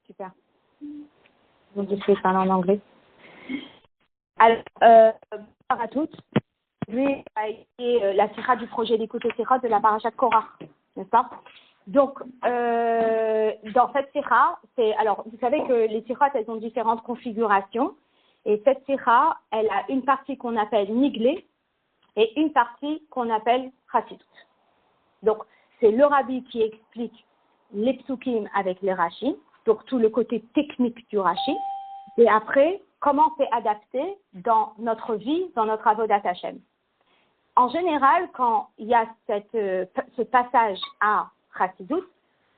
Super. Donc, je vais parler en anglais. Alors, bonjour à toutes. Aujourd'hui a été la sira du projet d'écoute et sira de la paracha de Korah, n'est-ce pas? Donc, dans cette sira, alors, vous savez que les siras, elles ont différentes configurations. Et cette sira, elle a une partie qu'on appelle niglé et une partie qu'on appelle chassidut. Donc, c'est le rabbi qui explique les psukim avec les rachis, donc tout le côté technique du rachi, et après, comment c'est adapté dans notre vie, dans notre avodat Hashem. En général, quand il y a ce passage à chassidut,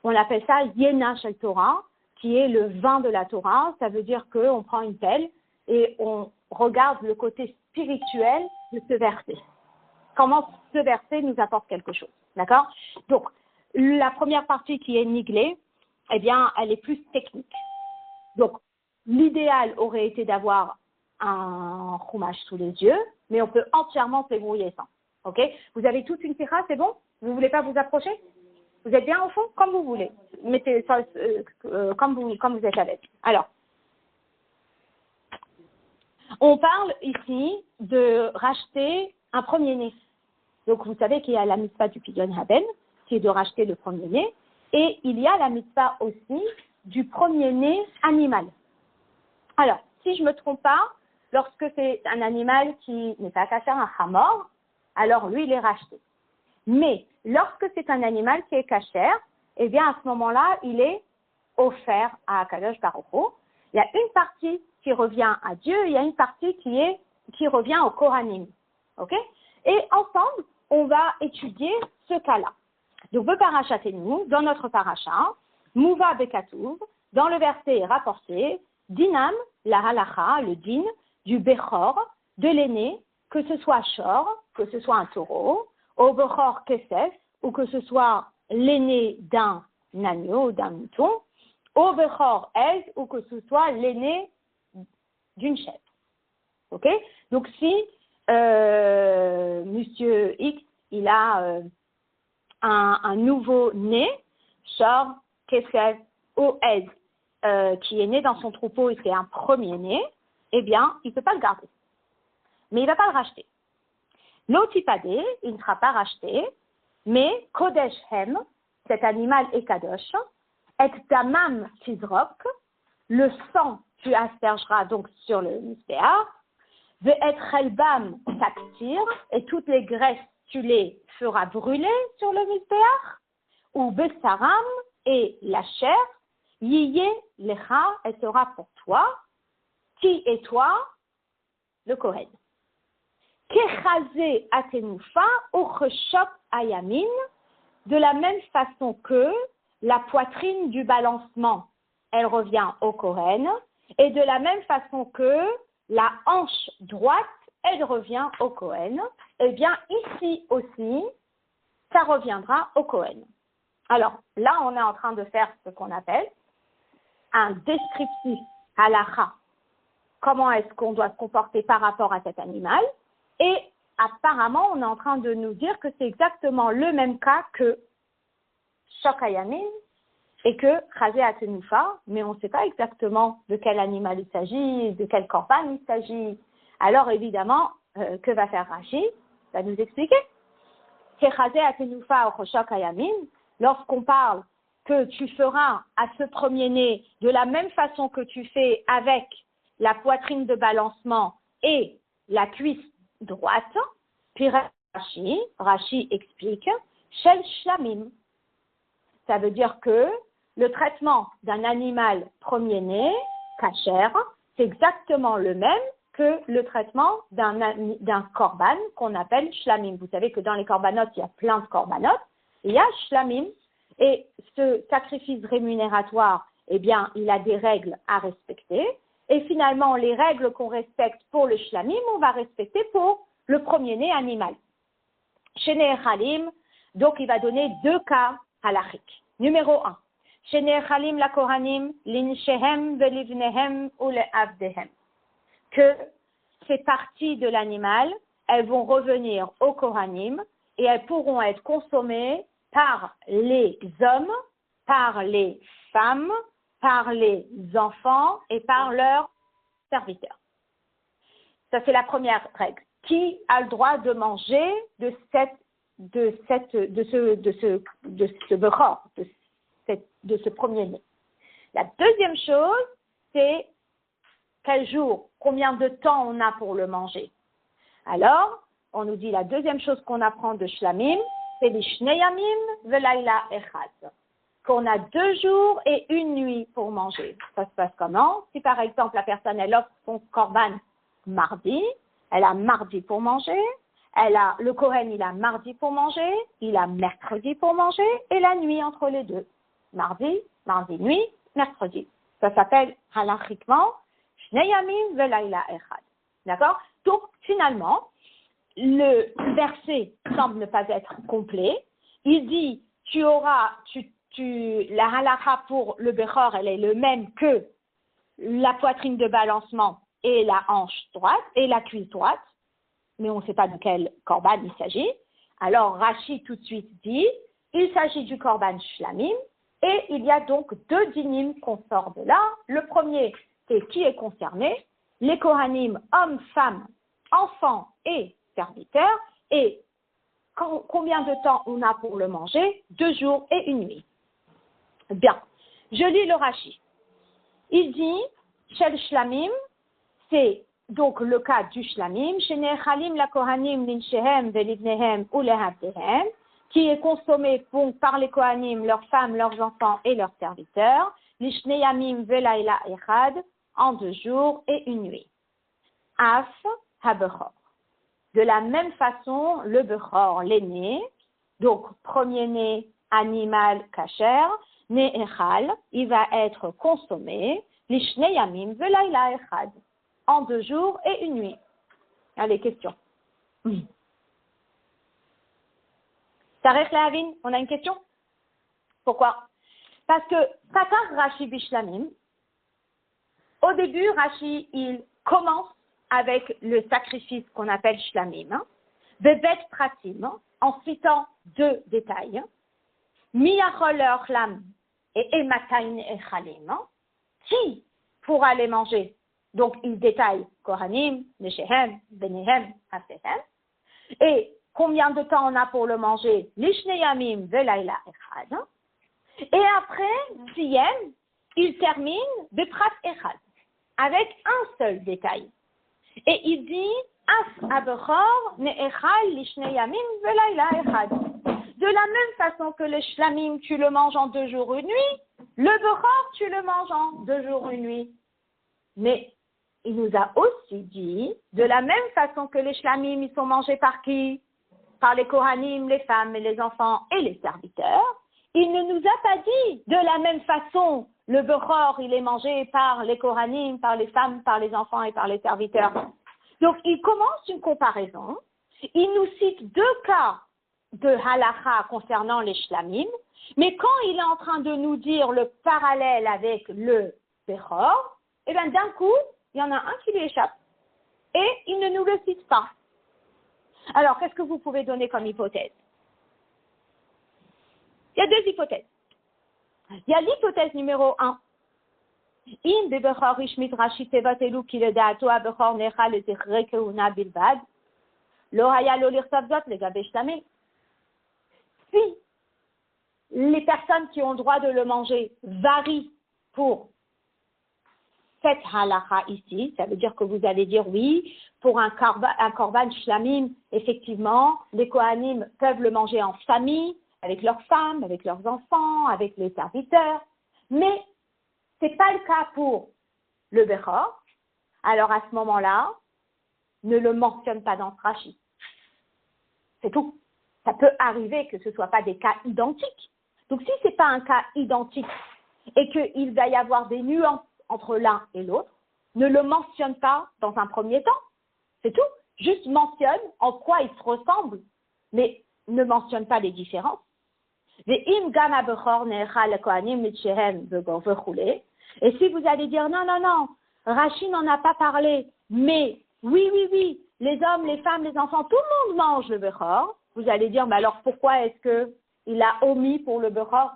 on appelle ça Yena Shel Torah, qui est le vin de la Torah. Ça veut dire qu'on prend une pelle et on regarde le côté spirituel de ce verset. Comment ce verset nous apporte quelque chose. D'accord? Donc, la première partie qui est niglée, eh bien, elle est plus technique. Donc, l'idéal aurait été d'avoir un chumash sous les yeux, mais on peut entièrement se débrouiller sans. Ok? Vous avez toute une sira, c'est bon? Vous ne voulez pas vous approcher? Vous êtes bien au fond? Comme vous voulez. Mettez ça comme vous êtes à l'aise. Alors, on parle ici de racheter un premier-né. Donc, vous savez qu'il y a la mitzvah du Pidyon Haben, qui est de racheter le premier-né, et il y a la mitzvah aussi du premier-né animal. Alors, si je ne me trompe pas, lorsque c'est un animal qui n'est pas kasher, un hamor, alors lui, il est racheté. Mais lorsque c'est un animal qui est kasher, eh bien, à ce moment-là, il est offert à Akadosh Baruch Hu. Il y a une partie qui revient à Dieu, il y a une partie qui revient au Kohanim. Ok? Et ensemble, on va étudier ce cas-là. Donc, le parachat et nous, dans notre parachat, Mouva Bekatouv, dans le verset est rapporté, Dinam, la halacha, le din, du Bechor, de l'aîné, que ce soit Shor, que ce soit un taureau, au Bechor Kesef, ou que ce soit l'aîné d'un agneau, d'un mouton, au Bechor Ez, ou que ce soit l'aîné d'une chèvre. Ok? Donc, si Monsieur X, il a un nouveau-né, Shor, Kesef ou Ez, qui est né dans son troupeau et c'est un premier-né, eh bien, il ne peut pas le garder. Mais il ne va pas le racheter. L'otipadé, il ne sera pas racheté, mais Kodesh Hem, cet animal est Kadosh, et Damam Tizrok, le sang tu aspergeras donc sur le mystère, ve et Chelbam Taktir, et toutes les graisses tu les feras brûler sur le mystère, ou Besaram, et la chair, Yiyé Lecha, elle sera pour toi, qui est toi, le Kohen. Kechazé atenufa ucheshop ayamin, de la même façon que la poitrine du balancement, elle revient au Kohen, et de la même façon que la hanche droite, elle revient au Kohen. Eh bien, ici aussi, ça reviendra au Kohen. Alors, là, on est en train de faire ce qu'on appelle un descriptif halakha. Comment est-ce qu'on doit se comporter par rapport à cet animal? Et apparemment, on est en train de nous dire que c'est exactement le même cas que Shok Hayamin et que Chazé Atenufa, mais on ne sait pas exactement de quel animal il s'agit, de quel korban il s'agit. Alors évidemment, que va faire Rashi? Va nous expliquer. Chazé Atenufa ou Shok Hayamin, lorsqu'on parle que tu feras à ce premier-né de la même façon que tu fais avec la poitrine de balancement et la cuisse droite, puis Rashi explique, Shel Shlamim. Ça veut dire que le traitement d'un animal premier-né, kasher, c'est exactement le même que le traitement d'un korban qu'on appelle shlamim. Vous savez que dans les korbanotes, il y a plein de korbanotes, il y a shlamim, et ce sacrifice rémunératoire, eh bien, il a des règles à respecter. Et finalement, les règles qu'on respecte pour le shlamim, on va respecter pour le premier-né animal. Chez Halim, donc il va donner deux cas halachiques. Numéro 1. Chez Halim la Kohanim, linshehem velivnehem ou le avdehem. Que ces parties de l'animal, elles vont revenir au Kohanim et elles pourront être consommées par les hommes, par les femmes par les enfants et par leurs serviteurs. Ça, c'est la première règle. Qui a le droit de manger de ce bechor, de ce premier-né? La deuxième chose, c'est quel jour, combien de temps on a pour le manger. Alors, on nous dit la deuxième chose qu'on apprend de Shlamim, c'est les Shnei Yamim velayla echad, qu'on a 2 jours et 1 nuit pour manger. Ça se passe comment? Si par exemple la personne elle offre son korban mardi, elle a mardi pour manger, le Kohen il a mardi pour manger, il a mercredi pour manger et la nuit entre les deux. Mardi nuit, mercredi. Ça s'appelle halachiquement Shnei Yamim velayla echad. D'accord? Donc finalement, le verset semble ne pas être complet. Il dit, la halakha pour le bechor, elle est le même que la poitrine de balancement et la hanche droite et la cuisse droite, mais on ne sait pas de quel korban il s'agit. Alors Rashi tout de suite dit, il s'agit du korban shlamim et il y a donc 2 dinim qu'on sort de là. Le premier, c'est qui est concerné, les kohanim, hommes, femmes, enfants et serviteurs, et combien de temps on a pour le manger? 2 jours et 1 nuit. Bien, je lis le Rashi. Il dit, Shel Shlamim, c'est donc le cas du Shlamim, Shenechalim la Kohanim linshehem velivnehem ou lehavdehem, qui est consommé par les Kohanim, leurs femmes, leurs enfants et leurs serviteurs, lishneyamim velayla echad, en 2 jours et 1 nuit. Af habechor. De la même façon, le bechor, l'aîné, donc premier-né, animal kasher, né echal, il va être consommé, lishnei yamim velayla echad, en 2 jours et 1 nuit. Allez, question. Tarek Lahavin, on a une question? Pourquoi? Parce que Patar Rashi Bishlamim, au début, Rashi, il commence avec le sacrifice qu'on appelle Shlamim, Bebet Pratim, en citant 2 détails, Miyachol Ochlam et Ematain Echalim, qui pourra les manger? Donc, il détaille Kohanim, Neshehem, Benehem, Afehem, et combien de temps on a pour le manger? Lishneyamim Velayla Echad. Et après, Siyem, il termine Beprat Echad, avec un seul détail. Et il dit, Af Abechor Ne'echal Lishneyamim Velayla Echad. De la même façon que le Shlamim, tu le manges en 2 jours, 1 nuit, le Bechor, tu le manges en 2 jours, 1 nuit. Mais il nous a aussi dit, de la même façon que les Shlamim, ils sont mangés par qui? Par les Kohanim, les femmes, les enfants et les serviteurs. Il ne nous a pas dit, de la même façon, le Bechor, il est mangé par les Kohanim, par les femmes, par les enfants et par les serviteurs. Donc, il commence une comparaison. Il nous cite 2 cas de halakha concernant les Shlamim, mais quand il est en train de nous dire le parallèle avec le Bechor, eh bien, d'un coup, il y en a un qui lui échappe. Et il ne nous le cite pas. Alors, qu'est-ce que vous pouvez donner comme hypothèse? Il y a 2 hypothèses. Il y a l'hypothèse numéro 1. In bebechor ishmit rashi tevatelu ki ledaato abechor necha lezichre keuna bilbad, lo haya lo lirtav zot legabe shlamim. Si les personnes qui ont le droit de le manger varient pour cette halakha ici, ça veut dire que vous allez dire oui, pour un korban shlamim, effectivement, les kohanim peuvent le manger en famille, avec leurs femmes, avec leurs enfants, avec les serviteurs, mais ce n'est pas le cas pour le bechor. Alors à ce moment-là, ne le mentionne pas dans ce Rashi. C'est tout. Ça peut arriver que ce ne soit pas des cas identiques. Donc si ce n'est pas un cas identique et qu'il va y avoir des nuances entre l'un et l'autre, ne le mentionne pas dans un premier temps. C'est tout. Juste mentionne en quoi ils se ressemblent, mais ne mentionne pas les différences. Et si vous allez dire non, Rashi n'en a pas parlé, mais oui, les hommes, les femmes, les enfants, tout le monde mange le bechor, vous allez dire, mais alors pourquoi est-ce qu'il a omis pour le bechor?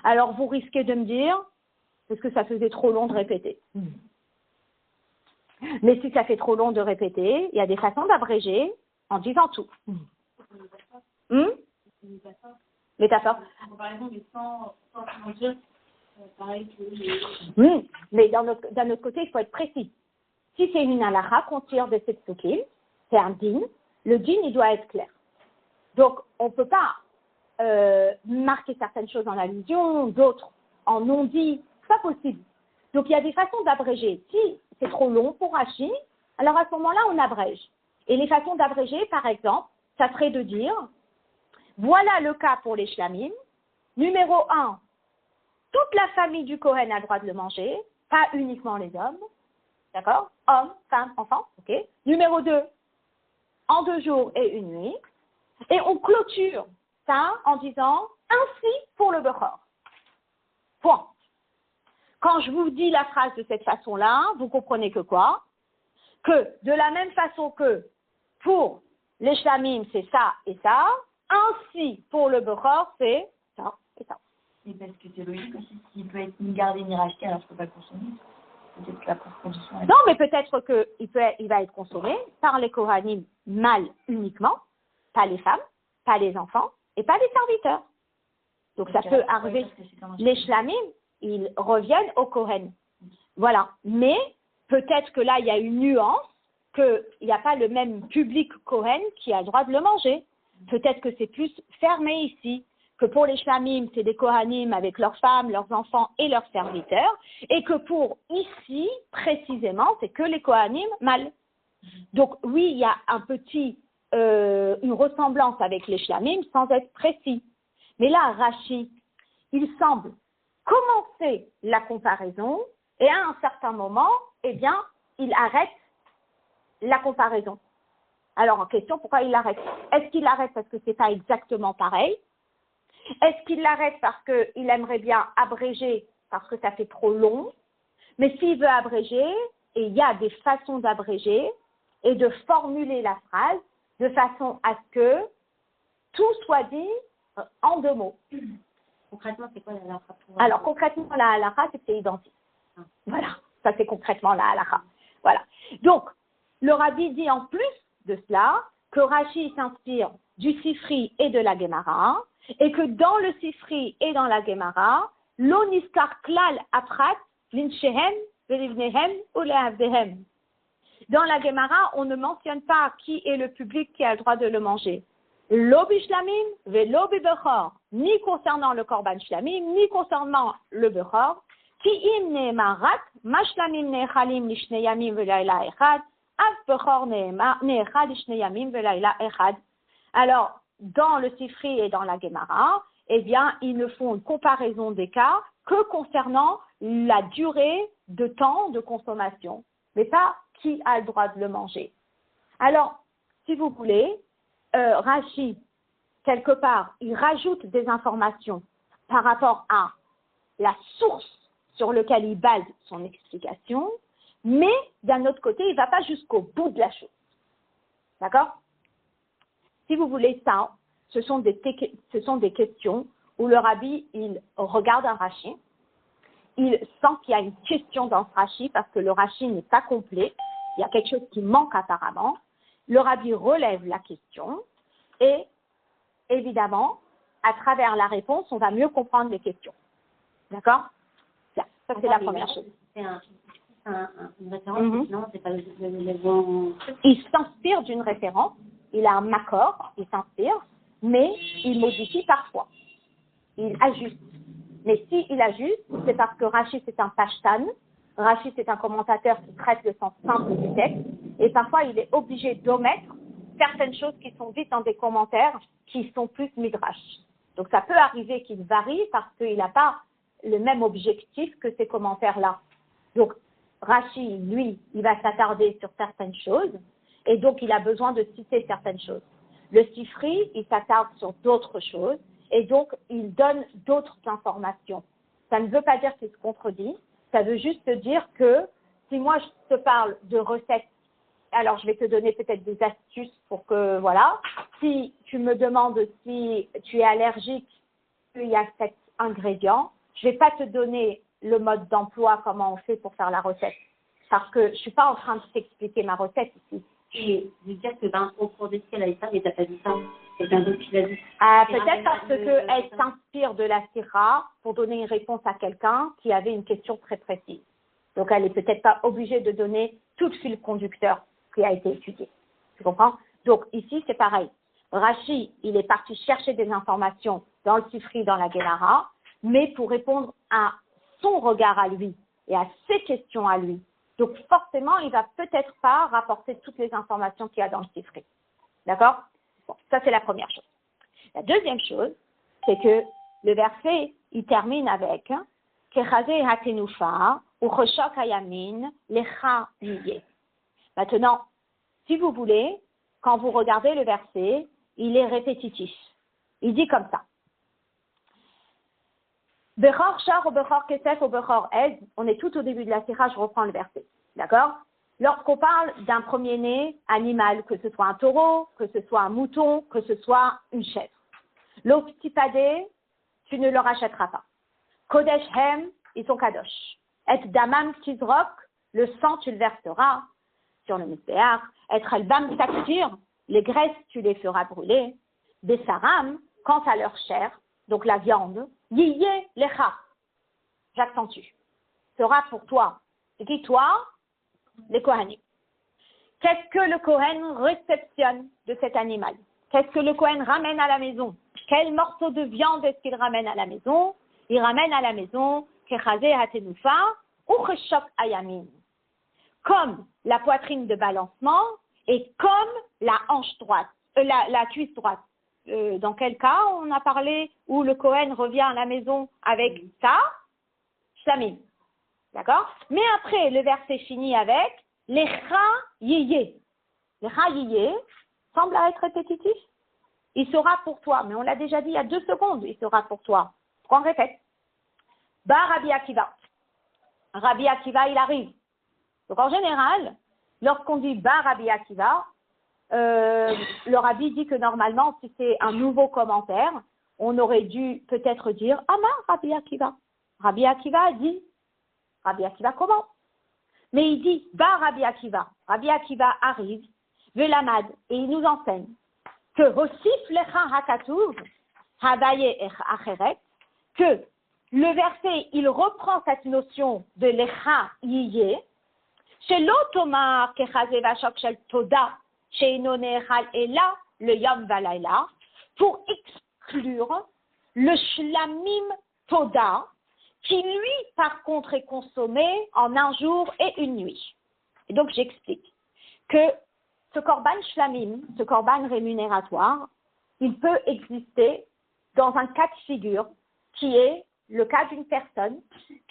Alors vous risquez de me dire, parce que ça faisait trop long de répéter. Mais si ça fait trop long de répéter, il y a des façons d'abréger en disant tout. Métaphore. Par exemple, sans comment dire, pareil que Mais d'un autre côté, il faut être précis. Si c'est une halakha qu'on tire de cette psukim, c'est un din, le din, il doit être clair. Donc, on ne peut pas marquer certaines choses en allusion, d'autres en non-dit, c'est pas possible. Donc, il y a des façons d'abréger. Si c'est trop long pour Rashi, alors à ce moment-là, on abrège. Et les façons d'abréger, par exemple, ça serait de dire, voilà le cas pour les shlamim. Numéro 1, toute la famille du Kohen a le droit de le manger, pas uniquement les hommes. D'accord? Hommes, femmes, enfants. Ok. Numéro 2, en 2 jours et 1 nuit. Et on clôture ça en disant ainsi pour le Bechor. Point. Quand je vous dis la phrase de cette façon-là, vous comprenez que quoi? Que de la même façon que pour les shlamim, c'est ça et ça, ainsi pour le Bechor, c'est ça et ça. Et parce que c'est logique aussi, s'il peut être ni gardé ni racheté, alors je ne peux pas le consommer. Peut-être que la production est... Non, mais peut-être qu'il va être consommé par les Kohanim mâles uniquement, pas les femmes, pas les enfants et pas les serviteurs. Donc ça peut arriver. Les shlamim, ils reviennent au Kohen. Voilà. Mais peut-être que là, il y a une nuance, qu'il n'y a pas le même public Kohen qui a le droit de le manger. Peut-être que c'est plus fermé ici, que pour les shlamim, c'est des Kohanim avec leurs femmes, leurs enfants et leurs serviteurs, et que pour ici, précisément, c'est que les Kohanim mâles. Donc oui, il y a une ressemblance avec les shlamim sans être précis. Mais là, Rashi, il semble commencer la comparaison et à un certain moment, eh bien, il arrête la comparaison. Alors, en question, pourquoi il l'arrête? Est-ce qu'il l'arrête parce que c'est pas exactement pareil? Est-ce qu'il l'arrête parce qu'il aimerait bien abréger parce que ça fait trop long? Mais s'il veut abréger, et il y a des façons d'abréger et de formuler la phrase de façon à ce que tout soit dit en 2 mots. Concrètement, c'est quoi la halakha? Alors, concrètement, la halakha, c'est que c'est identique. Voilà, ça c'est concrètement la halakha. Voilà. Donc, le rabbi dit en plus de cela que Rashi s'inspire du Sifri et de la Gemara, et que dans le Sifri et dans la Gemara, l'oniskar klal aprat linshehem velivnehem ou lehavdehem. Dans la Gemara, on ne mentionne pas qui est le public qui a le droit de le manger. L'obi shlamim ve l'obi bechor, ni concernant le korban shlamim, ni concernant le bechor. Ki im ne'emarat, ma shlamim ne'echalim lishne yamim ve'layla echad, av bechor ne'echad lishne yamim ve'layla echad. Alors, dans le Sifri et dans la Gemara, eh bien, ils ne font une comparaison des cas que concernant la durée de temps de consommation, mais pas qui a le droit de le manger. Alors, si vous voulez, Rashi, quelque part, il rajoute des informations par rapport à la source sur laquelle il base son explication, mais d'un autre côté, il ne va pas jusqu'au bout de la chose. D'accord? Si vous voulez ça, ce sont des questions où le rabbi, il regarde un Rashi, il sent qu'il y a une question dans ce Rashi parce que le Rashi n'est pas complet, il y a quelque chose qui manque apparemment. Le rabbi relève la question et, évidemment, à travers la réponse, on va mieux comprendre les questions. D'accord? Ça, c'est la première chose. C'est une référence, sinon, c'est pas le bon... Il s'inspire d'une référence, il a un makor, il s'inspire, mais il modifie parfois. Il ajuste. Mais s'il ajuste, c'est parce que Rashi, c'est un pashtan. Rashi, c'est un commentateur qui traite le sens simple du texte. Et parfois, il est obligé d'omettre certaines choses qui sont dites dans des commentaires qui sont plus midrash. Donc, ça peut arriver qu'il varie parce qu'il n'a pas le même objectif que ces commentaires-là. Donc, Rashi, lui, il va s'attarder sur certaines choses et donc il a besoin de citer certaines choses. Le Sifri, il s'attarde sur d'autres choses et donc il donne d'autres informations. Ça ne veut pas dire qu'il se contredit, ça veut juste dire que si moi je te parle de recettes, alors je vais te donner peut-être des astuces pour que, voilà, si tu me demandes si tu es allergique, qu'il y a cet ingrédient, je ne vais pas te donner le mode d'emploi, comment on fait pour faire la recette. Parce que je ne suis pas en train de t'expliquer ma recette ici. Et je veux dire que au cours de elle a dit ça, mais t'as pas dit ça. Quelqu'un d'autre qui l'a dit. Peut-être parce qu'elle s'inspire de la sira pour donner une réponse à quelqu'un qui avait une question très précise. Donc, elle n'est peut-être pas obligée de donner tout le fil conducteur qui a été étudié. Tu comprends? Donc, ici, c'est pareil. Rashi, il est parti chercher des informations dans le Sifri, dans la Gemara, mais pour répondre à son regard à lui et à ses questions à lui. Donc, forcément, il va peut-être pas rapporter toutes les informations qu'il y a dans le Sifri. D'accord? Bon, ça, c'est la première chose. La deuxième chose, c'est que le verset, il termine avec Kechazé hatenufa ou choshok hayamin lecha liye. Maintenant, si vous voulez, quand vous regardez le verset, il est répétitif. Il dit comme ça. Bechor shar ou bechor kesef ou bechor ez, on est tout au début de la sira, je reprends le verset. D'accord? Lorsqu'on parle d'un premier-né animal, que ce soit un taureau, que ce soit un mouton, que ce soit une chèvre, l'optipadé, tu ne leur achèteras pas. Kodesh hem, ils sont kadosh. Et damam tizrok, le sang tu le verseras sur le misbéach. Et albam taksir, les graisses tu les feras brûler. Besaram, quant à leur chair, donc la viande, yiyé lecha, j'accentue, sera pour toi. C'est qui toi? Les Kohanim. Qu'est-ce que le Kohen réceptionne de cet animal? Qu'est-ce que le Kohen ramène à la maison? Quel morceau de viande est-ce qu'il ramène à la maison? Il ramène à la maison Kechazé hatenufa ou Cheshok ayamin. Comme la poitrine de balancement et comme la hanche droite, la cuisse droite. Dans quel cas on a parlé où le Kohen revient à la maison avec ça? Shlamim. D'accord? Mais après, le verset finit avec Lecha yiyé. Lecha yiyé semble être répétitif. Il sera pour toi. Mais on l'a déjà dit il y a 2 secondes. Il sera pour toi. On répète. Ba Rabbi Akiva. Rabbi Akiva, il arrive. Donc en général, lorsqu'on dit Ba Rabbi Akiva, le Rabbi dit que normalement, si c'est un nouveau commentaire, on aurait dû peut-être dire Amar Rabbi Akiva. Rabbi Akiva dit. Rabbi Akiva comment? Mais il dit, Rabbi Akiva. Rabbi Akiva arrive, Velamad, et il nous enseigne que Hosif lecha hakatuv, Havaye acheret, que le verset, il reprend cette notion de lecha yiyé, chez l'automar kechaze vachok shel toda, chez inonechal ela, le yom valayla, pour exclure le shlamim toda, qui lui, par contre, est consommé en un jour et une nuit. Et donc, j'explique que ce korban shlamim, ce korban rémunératoire, il peut exister dans un cas de figure qui est le cas d'une personne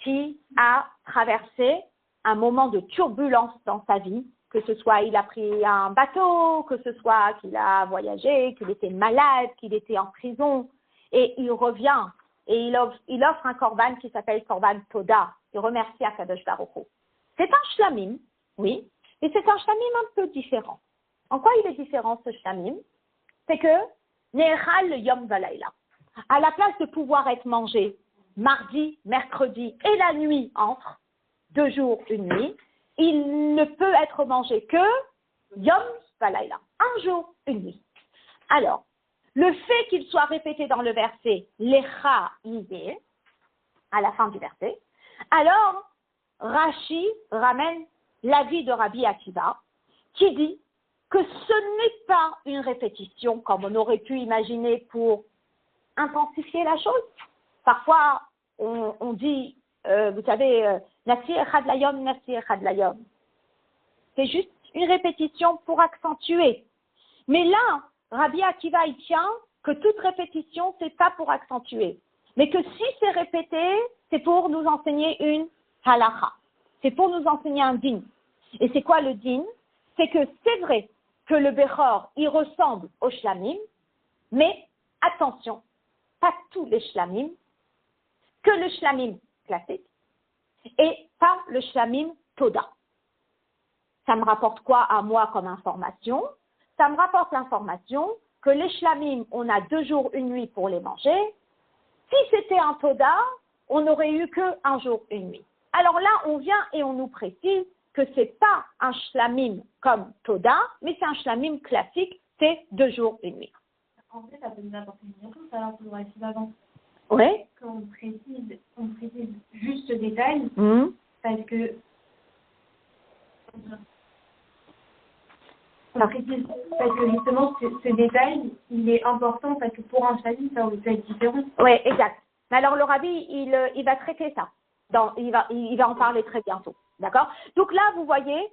qui a traversé un moment de turbulence dans sa vie, que ce soit il a pris un bateau, que ce soit qu'il a voyagé, qu'il était malade, qu'il était en prison, et il revient et il offre un korban qui s'appelle korban toda. Il remercie Akadosh Baruch Hu. C'est un shlamim, oui, et c'est un shlamim un peu différent. En quoi il est différent ce shlamim? C'est que Nehal le yom valayla. À la place de pouvoir être mangé mardi, mercredi et la nuit entre 2 jours, 1 nuit, il ne peut être mangé que yom valayla, 1 jour, 1 nuit. Alors, le fait qu'il soit répété dans le verset lecha yiyé, à la fin du verset, alors Rashi ramène l'avis de Rabbi Akiva qui dit que ce n'est pas une répétition comme on aurait pu imaginer pour intensifier la chose. Parfois, on dit, vous savez, Nasi echad layom, Nasi echad layom. C'est juste une répétition pour accentuer. Mais là, Rabbi Akiva, il tient que toute répétition, c'est pas pour accentuer. Mais que si c'est répété, c'est pour nous enseigner une halacha. C'est pour nous enseigner un din. Et c'est quoi le din? C'est que c'est vrai que le Bechor, il ressemble au shlamim, mais attention, pas tous les shlamim, que le shlamim classique, et pas le shlamim toda. Ça me rapporte quoi à moi comme information? Ça me rapporte l'information que les shlamim, on a 2 jours, 1 nuit pour les manger. Si c'était un toda, on n'aurait eu qu'un jour, une nuit. Alors là, on vient et on nous précise que ce n'est pas un shlamim comme Toda, mais c'est un shlamim classique, c'est 2 jours, une nuit. En fait, ça peut nous apporter une réponse alors pour le récit d'avant. Oui. Quand on précise juste ce détail, parce que justement ce détail, il est important parce que pour un shlamim, ça peut être différent. Oui, exact. Mais alors le rabbi, il va traiter ça. Il va en parler très bientôt. D'accord? Donc là, vous voyez,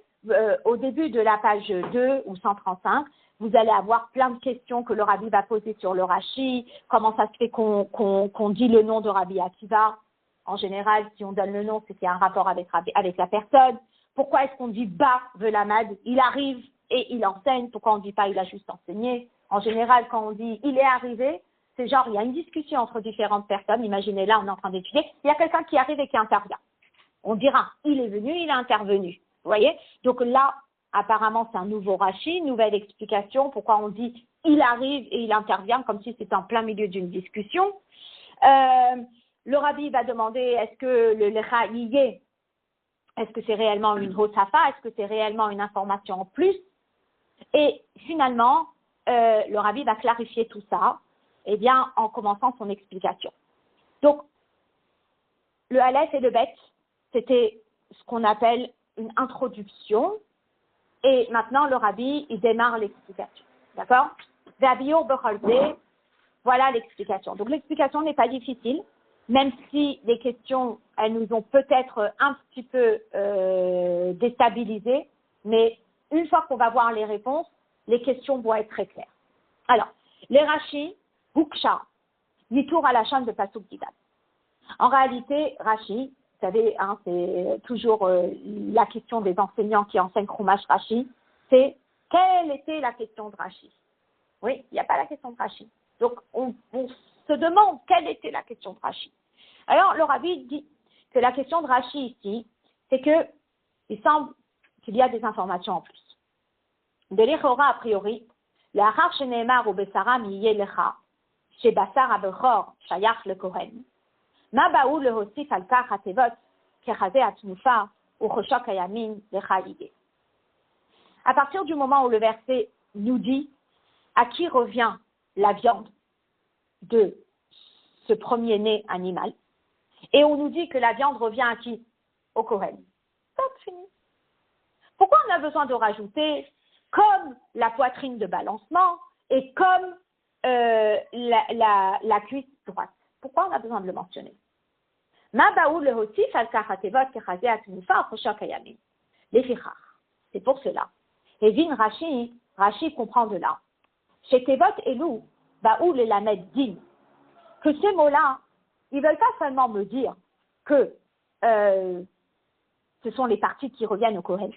au début de la page 2 ou 135, vous allez avoir plein de questions que le rabbi va poser sur le Rashi. Comment ça se fait qu'on dit le nom de Rabbi Akiva? En général, si on donne le nom, c'est qu'il y a un rapport avec la personne. Pourquoi est-ce qu'on dit Ba Velamad? Il arrive et il enseigne. Pourquoi on ne dit pas il a juste enseigné? En général, quand on dit il est arrivé, c'est genre il y a une discussion entre différentes personnes. Imaginez là, on est en train d'étudier. Il y a quelqu'un qui arrive et qui intervient. On dira il est venu, il est intervenu. Vous voyez? Donc là, apparemment, c'est un nouveau Rashi, nouvelle explication. Pourquoi on dit il arrive et il intervient comme si c'était en plein milieu d'une discussion. Le rabbi va demander est-ce que le lecha yiyé, est-ce que c'est réellement une hosafa, est-ce que c'est réellement une information en plus? Et finalement, le rabbi va clarifier tout ça, eh bien, en commençant son explication. Donc, le Aleph et le Bet, c'était ce qu'on appelle une introduction. Et maintenant, le rabbi, il démarre l'explication. D'accord? Voilà l'explication. Donc, l'explication n'est pas difficile, même si les questions, elles nous ont peut-être un petit peu déstabilisés, mais une fois qu'on va voir les réponses, les questions vont être très claires. Alors, les Rashi, Huksha, Nitour à la chaîne de Pasuk Gidal. En réalité, Rashi, vous savez, hein, c'est toujours la question des enseignants qui enseignent Chumash Rashi, c'est quelle était la question de Rashi? Oui, il n'y a pas la question de Rashi. Donc, on se demande quelle était la question de Rashi. Alors, le rabbi dit que la question de Rashi ici, c'est que il semble qu'il y a des informations en plus. De l'Echora, a priori, la Achar Sheneemar ou Besaram Yelecha, chez Basar Abechor, Shayach le Kohen, Ma baou le hosif al kach hatevot, kechazé atnufa, ou choshok ayamin lecha yige. À partir du moment où le verset nous dit à qui revient la viande de ce premier-né animal, et on nous dit que la viande revient à qui? Au Kohen. C'est fini. Pourquoi on a besoin de rajouter comme la poitrine de balancement et comme la cuisse droite? Pourquoi on a besoin de le mentionner? C'est pour cela. Et Vin Rashi comprend de là. Chez Tevot Elou, Baoul et Lamed Din, que ces mots-là, ils ne veulent pas seulement me dire que ce sont les parties qui reviennent au Kohen.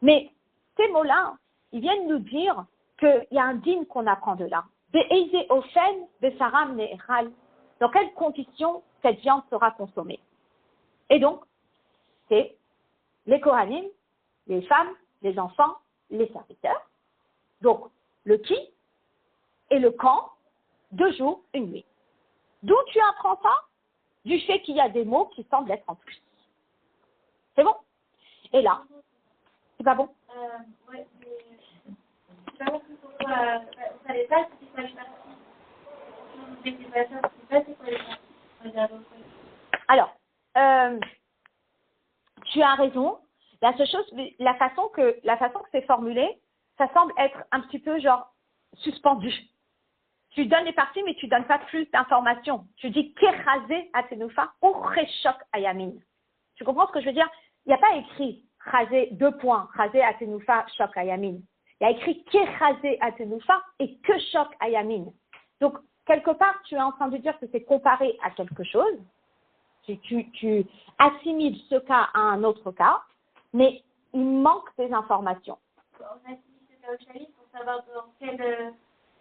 Mais ces mots-là, ils viennent nous dire qu'il y a un din qu'on apprend de là. Dans quelles conditions cette viande sera consommée? Et donc, c'est les Kohanim, les femmes, les enfants, les serviteurs. Donc, le qui et le quand, 2 jours, une nuit. D'où tu apprends ça? Du fait qu'il y a des mots qui semblent être en plus. C'est bon? Et là, c'est pas bon? Oui, mais c'est pas bon pour moi. On savait pas c'était quoi les parties. On n'était pas ça, c'est pas c'est quoi les parties. Alors, tu as raison. La seule chose, la façon que c'est formulé, ça semble être un petit peu genre suspendu. Tu donnes les parties, mais tu donnes pas plus d'informations. Tu dis Kerazé Atenufa ou Reshok Ayamin. Tu comprends ce que je veux dire? Il n'y a pas écrit Razé, 2 points, Razé Atenufa, Shok Ayamin. Il y a écrit Kerazé Atenufa et que Shok Ayamin. Donc, quelque part, tu es en train de dire que c'est comparé à quelque chose. Tu assimiles ce cas à un autre cas, mais il manque des informations. On assimile ce cas au chalit pour savoir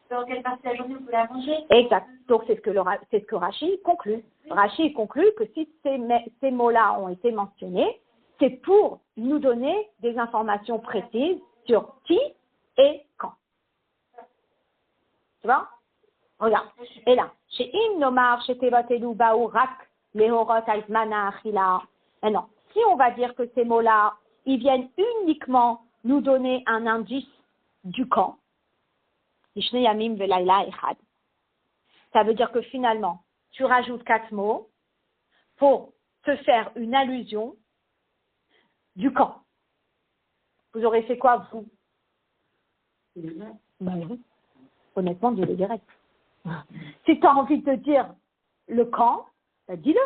dans quelle partie de la journée vous la manger. Exact. Donc, c'est ce que Rashi conclut. Oui. Rashi conclut que si ces mots-là ont été mentionnés, c'est pour nous donner des informations précises sur qui et quand. Tu vois? Regarde. Et là, chez Im Nomar, chez Tevatelu Baou Rak, Lehorot Aizmana Achila. Maintenant, si on va dire que ces mots-là, ils viennent uniquement nous donner un indice du camp, Ishne Yamim Velayla Echad. Ça veut dire que finalement, tu rajoutes 4 mots pour te faire une allusion du camp. Vous aurez fait quoi, vous? Ben oui. Honnêtement, dis-le direct. Si tu as envie de dire le camp, ben dis-le,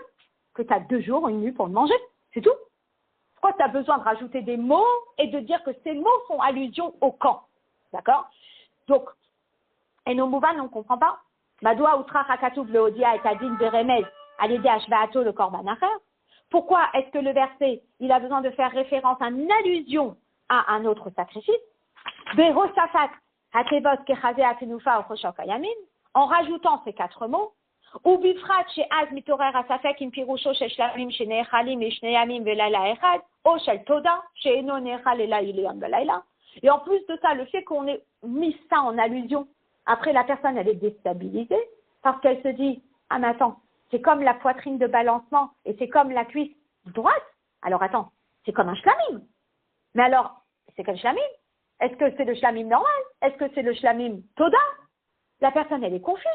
que tu as 2 jours, 1 nuit pour le manger. C'est tout. Pourquoi tu as besoin de rajouter des mots et de dire que ces mots font allusion au camp? D'accord? Donc, et nos mouvements, on ne comprend pas. Madoua outra hakatouv leodia et adin de remez à l'idée ashvaato le korban acher. Pourquoi est-ce que le verset, il a besoin de faire référence à une allusion à un autre sacrifice? Berosafat hatevot kechazé atenufa ochoshok ayamin, en rajoutant ces 4 mots. Ou bifrat chez az mitorer asafek im pirusho chez shlamim chez nechalim et shneyamim velayla echad, o shel toda chez eno nechal ela ilion velayla. Et en plus de ça, le fait qu'on ait mis ça en allusion, après la personne elle est déstabilisée parce qu'elle se dit ah mais attends, c'est comme la poitrine de balancement et c'est comme la cuisse droite. Alors attends, c'est comme un shlamim. Mais alors, c'est quel shlamim? Est-ce que c'est le shlamim normal? Est-ce que c'est le shlamim toda? La personne elle est confuse.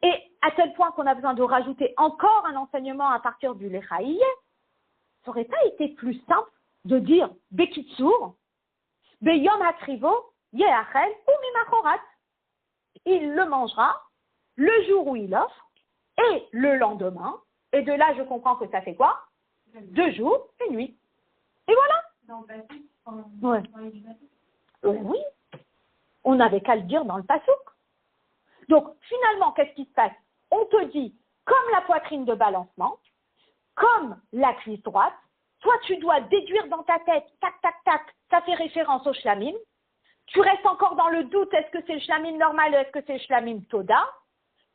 Et à tel point qu'on a besoin de rajouter encore un enseignement à partir du Lechaïe, ça n'aurait pas été plus simple de dire Bekitsour, Beyom Hatrivo, Yeachel ou Mimachorat. Il le mangera le jour où il offre et le lendemain. Et de là, je comprends que ça fait quoi? 2 jours, 1 nuit. Et voilà. Dans le passé, Ouais. Oui. On n'avait qu'à le dire dans le passouk. Donc, finalement, qu'est-ce qui se passe? On te dit, comme la poitrine de balancement, comme la cuisse droite, toi, tu dois déduire dans ta tête, tac, tac, tac, ça fait référence au shlamim. Tu restes encore dans le doute, est-ce que c'est le shlamim normal ou est-ce que c'est le shlamim toda?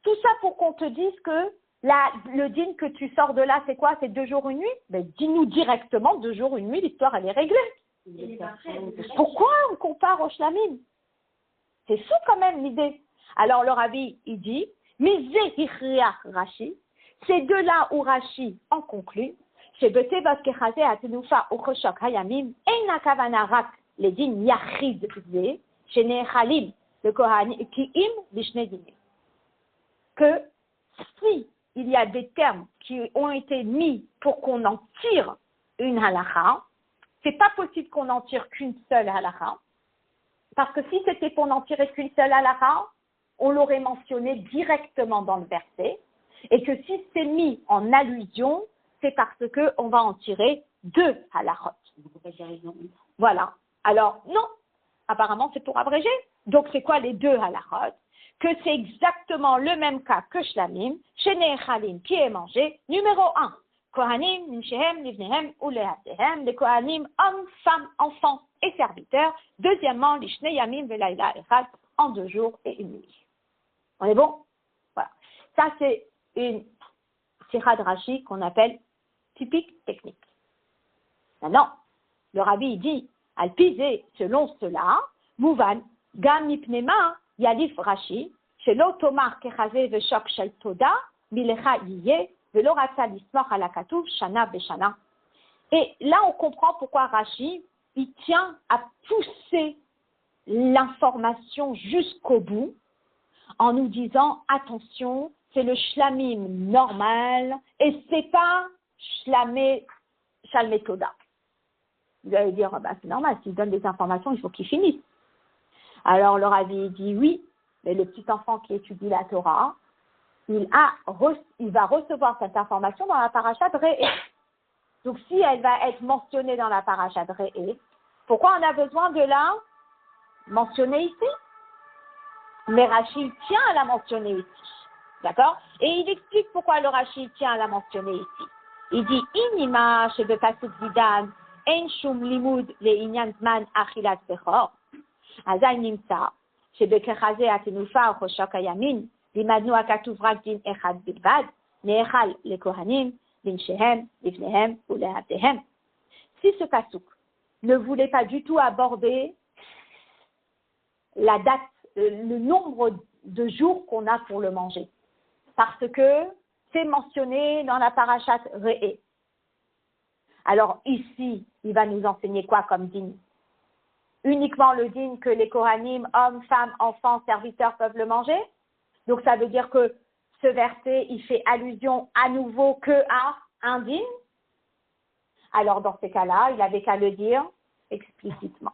Tout ça pour qu'on te dise que le din que tu sors de là, c'est quoi? C'est 2 jours, 1 nuit? Ben, dis-nous directement 2 jours, 1 nuit, l'histoire, elle est réglée. Pourquoi on compare au shlamim? C'est fou quand même l'idée. Alors le Rabbi, il dit, mais Zehiriach Rashi, c'est de là où Rashi en conclut, chez Betevot Kechazé Atenufa Uchoshok Hayamim, Eina Kavana Rak, les din Yachid Zé, chez Nechalim, le Kohan Kiim Bishne Dinim. Que si il y a des termes qui ont été mis pour qu'on en tire une halakha, c'est pas possible qu'on en tire qu'une seule halakha, parce que si c'était pour n'en tirer qu'une seule halakha, on l'aurait mentionné directement dans le verset, et que si c'est mis en allusion, c'est parce qu'on va en tirer 2 halakhot. Voilà. Alors, non. Apparemment, c'est pour abréger. Donc, c'est quoi les 2 halakhot? Que c'est exactement le même cas que Shlamim, chez Nechalim, qui est mangé. Numéro 1. Kohanim, Ninshehem, Livnehem, Ulehatehem, les Kohanim, hommes, femmes, enfants et serviteurs. Deuxièmement, l'Ishne Yamim Velayla Echad, en 2 jours et 1 nuit. On est bon? Voilà. Ça, c'est une Sira de Rashi qu'on appelle typique technique. Maintenant, le Rabbi il dit, Alpizé, selon cela, Mouvan, Gam Mipnema, Yalif Rashi, Shelo Tomar Kechazé Veshok Shel Toda, Milecha Yiyeh, Velo Ratsa Lismor Alakatouf, Shana Beshana. Et là, on comprend pourquoi Rashi, il tient à pousser l'information jusqu'au bout, en nous disant, attention, c'est le shlamim normal et c'est pas shlamé toda. Vous allez dire, bah, c'est normal, s'il donne des informations, il faut qu'il finisse. Alors le Rabbi dit oui, mais le petit enfant qui étudie la Torah, il va recevoir cette information dans la paracha de Re'eh. Donc si elle va être mentionnée dans la paracha de Re'eh, pourquoi on a besoin de la mentionner ici? Mais Rashi tient à la mentionner ici. D'accord? Et il explique pourquoi le Rashi tient à la mentionner ici. Il dit, Inima shebe pasuk vidan, en shum limud le inyan zman achilat bechor. Azay nimsa, shebe kechazé atenufa o choshok hayamin, limadnu akatuv rak din echad bilvad, neechal le kohanim, linshehem, livnehem, ou lehatehem. Si ce pasuk ne voulait pas du tout aborder la date, le nombre de jours qu'on a pour le manger. Parce que c'est mentionné dans la parashat Re'eh. Alors ici, il va nous enseigner quoi comme din? Uniquement le din que les Kohanim, hommes, femmes, enfants, serviteurs peuvent le manger. Donc ça veut dire que ce verset, il fait allusion à nouveau que à un din. Alors dans ces cas-là, il avait qu'à le dire explicitement.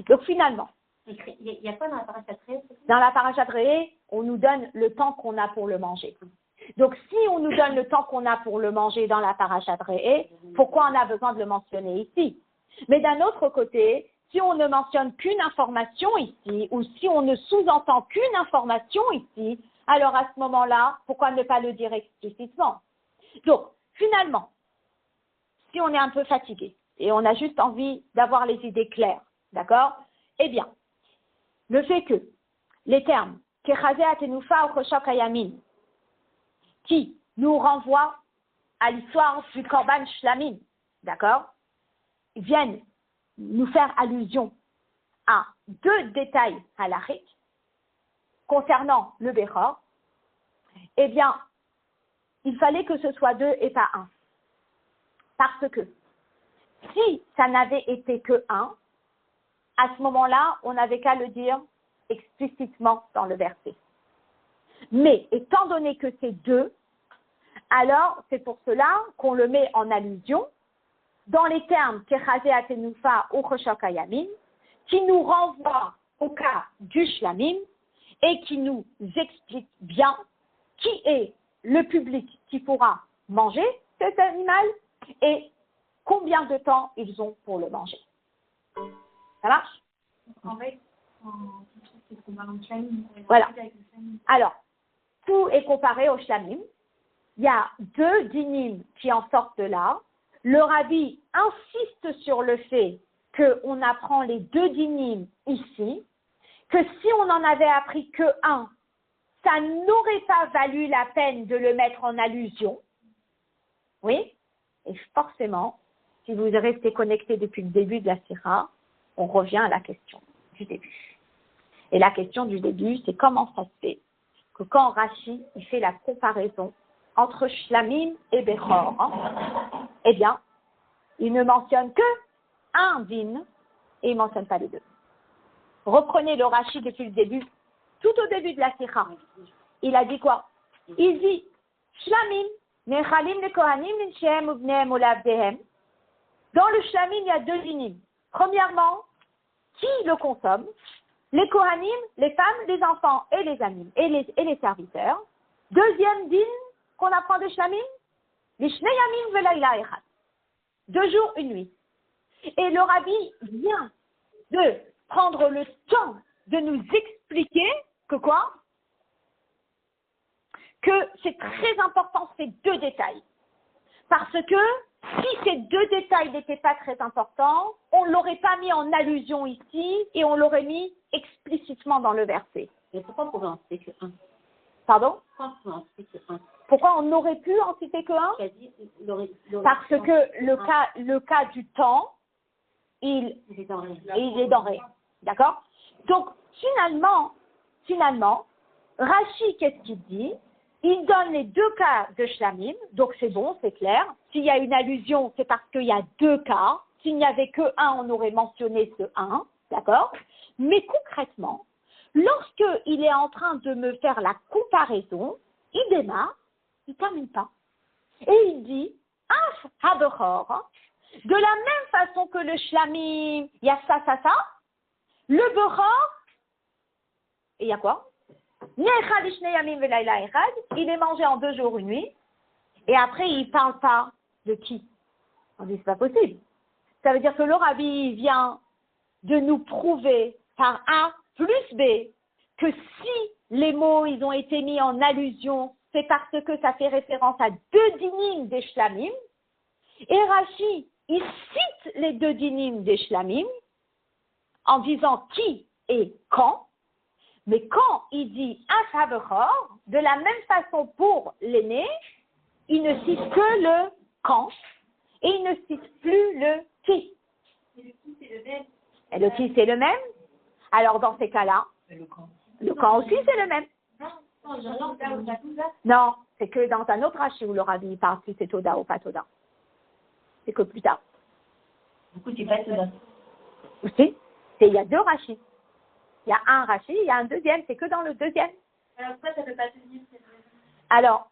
Donc finalement, il y a quoi dans la parashat Re'eh? dans la parashat Re'eh, on nous donne le temps qu'on a pour le manger. Donc si on nous donne le temps qu'on a pour le manger dans la parashat Re'eh, pourquoi on a besoin de le mentionner ici? Mais d'un autre côté, si on ne mentionne qu'une information ici, ou si on ne sous-entend qu'une information ici, alors à ce moment-là, pourquoi ne pas le dire explicitement? Donc, finalement, si on est un peu fatigué et on a juste envie d'avoir les idées claires, d'accord? Eh bien, le fait que les termes Kechazé Atenufa ou Choshok Hayamin, qui nous renvoient à l'histoire du Korban Shlamim, d'accord? Viennent nous faire allusion à deux détails halachiques concernant le Bechor, eh bien, il fallait que ce soit deux et pas un. Parce que si ça n'avait été que un, à ce moment-là, on n'avait qu'à le dire explicitement dans le verset. Mais étant donné que c'est deux, alors c'est pour cela qu'on le met en allusion dans les termes Kechazé Atenufa ou Choshok Hayamin, qui nous renvoie au cas du Shlamim et qui nous explique bien qui est le public qui pourra manger cet animal et combien de temps ils ont pour le manger. Ça marche? En fait, c'est qu'on parle de Shlamim. Voilà. Alors, tout est comparé au Shlamim. Il y a deux dinim qui en sortent de là. Le rabbi insiste sur le fait qu'on apprend les deux dinim ici, que si on n'en avait appris que un, ça n'aurait pas valu la peine de le mettre en allusion. Oui? Et forcément, si vous restez connecté depuis le début de la Sira, on revient à la question du début. Et la question du début, c'est comment ça se fait que quand Rashi il fait la comparaison entre Shlamim et Bechor, eh bien, il ne mentionne que un din et il ne mentionne pas les deux. Reprenez le Rashi depuis le début, tout au début de la Sikha. Il a dit quoi? Il dit Shlamim, Nechalim le Kohanim, Ninshem, Ubnehem, Olavdehem. Dans le Shlamim, il y a deux dinim. Premièrement, qui le consomme? Les Kohanim, les femmes, les enfants et les animes et les serviteurs. Deuxième din qu'on apprend de Shlamim, les Shnei Yamim Velayla Echad. 2 jours, 1 nuit. Et le rabbi vient de prendre le temps de nous expliquer que quoi? Que c'est très important ces deux détails. Parce que si ces deux détails n'étaient pas très importants, on ne l'aurait pas mis en allusion ici et on l'aurait mis explicitement dans le verset. Et pourquoi on pourrait en citer que un? Pardon? Pourquoi on pourrait en citer que un? Pourquoi on aurait pu en citer que un? Parce que le cas du temps, il est dans rien. D'accord? Donc, finalement, Rashi, qu'est-ce qu'il dit? Il donne les deux cas de Shlamim, donc c'est bon, c'est clair. S'il y a une allusion, c'est parce qu'il y a deux cas. S'il n'y avait que un, on aurait mentionné ce un, d'accord? Mais concrètement, lorsqu'il est en train de me faire la comparaison, il démarre, il ne termine pas. Et il dit, Af ha-bechor, de la même façon que le Shlamim, il y a ça, le Bechor, et il y a quoi? Il est mangé en 2 jours, 1 nuit, et après il ne parle pas de qui? On dit c'est pas possible. Ça veut dire que le rabbi vient de nous prouver par A plus B que si les mots ils ont été mis en allusion, c'est parce que ça fait référence à 2 dinim des Shlamim, et Rashi, il cite les 2 dinim des Shlamim en disant qui et quand. Mais quand il dit Af ha-bechor, de la même façon pour l'aîné, il ne cite que le quand et il ne cite plus le qui. Et le qui, c'est le même. Et le qui, c'est le même. Alors dans ces cas-là, le quand aussi, c'est le même. Non, Non, c'est que dans un autre Rashi où le Rabbi parle si c'est Toda ou pas Toda. C'est que plus tard. Du coup, c'est pas Toda. Si, il y a deux Rashis. Il y a un Rashi, il y a un deuxième, c'est que dans le deuxième. Alors pourquoi ça ne peut pas tenir cette raison? Alors,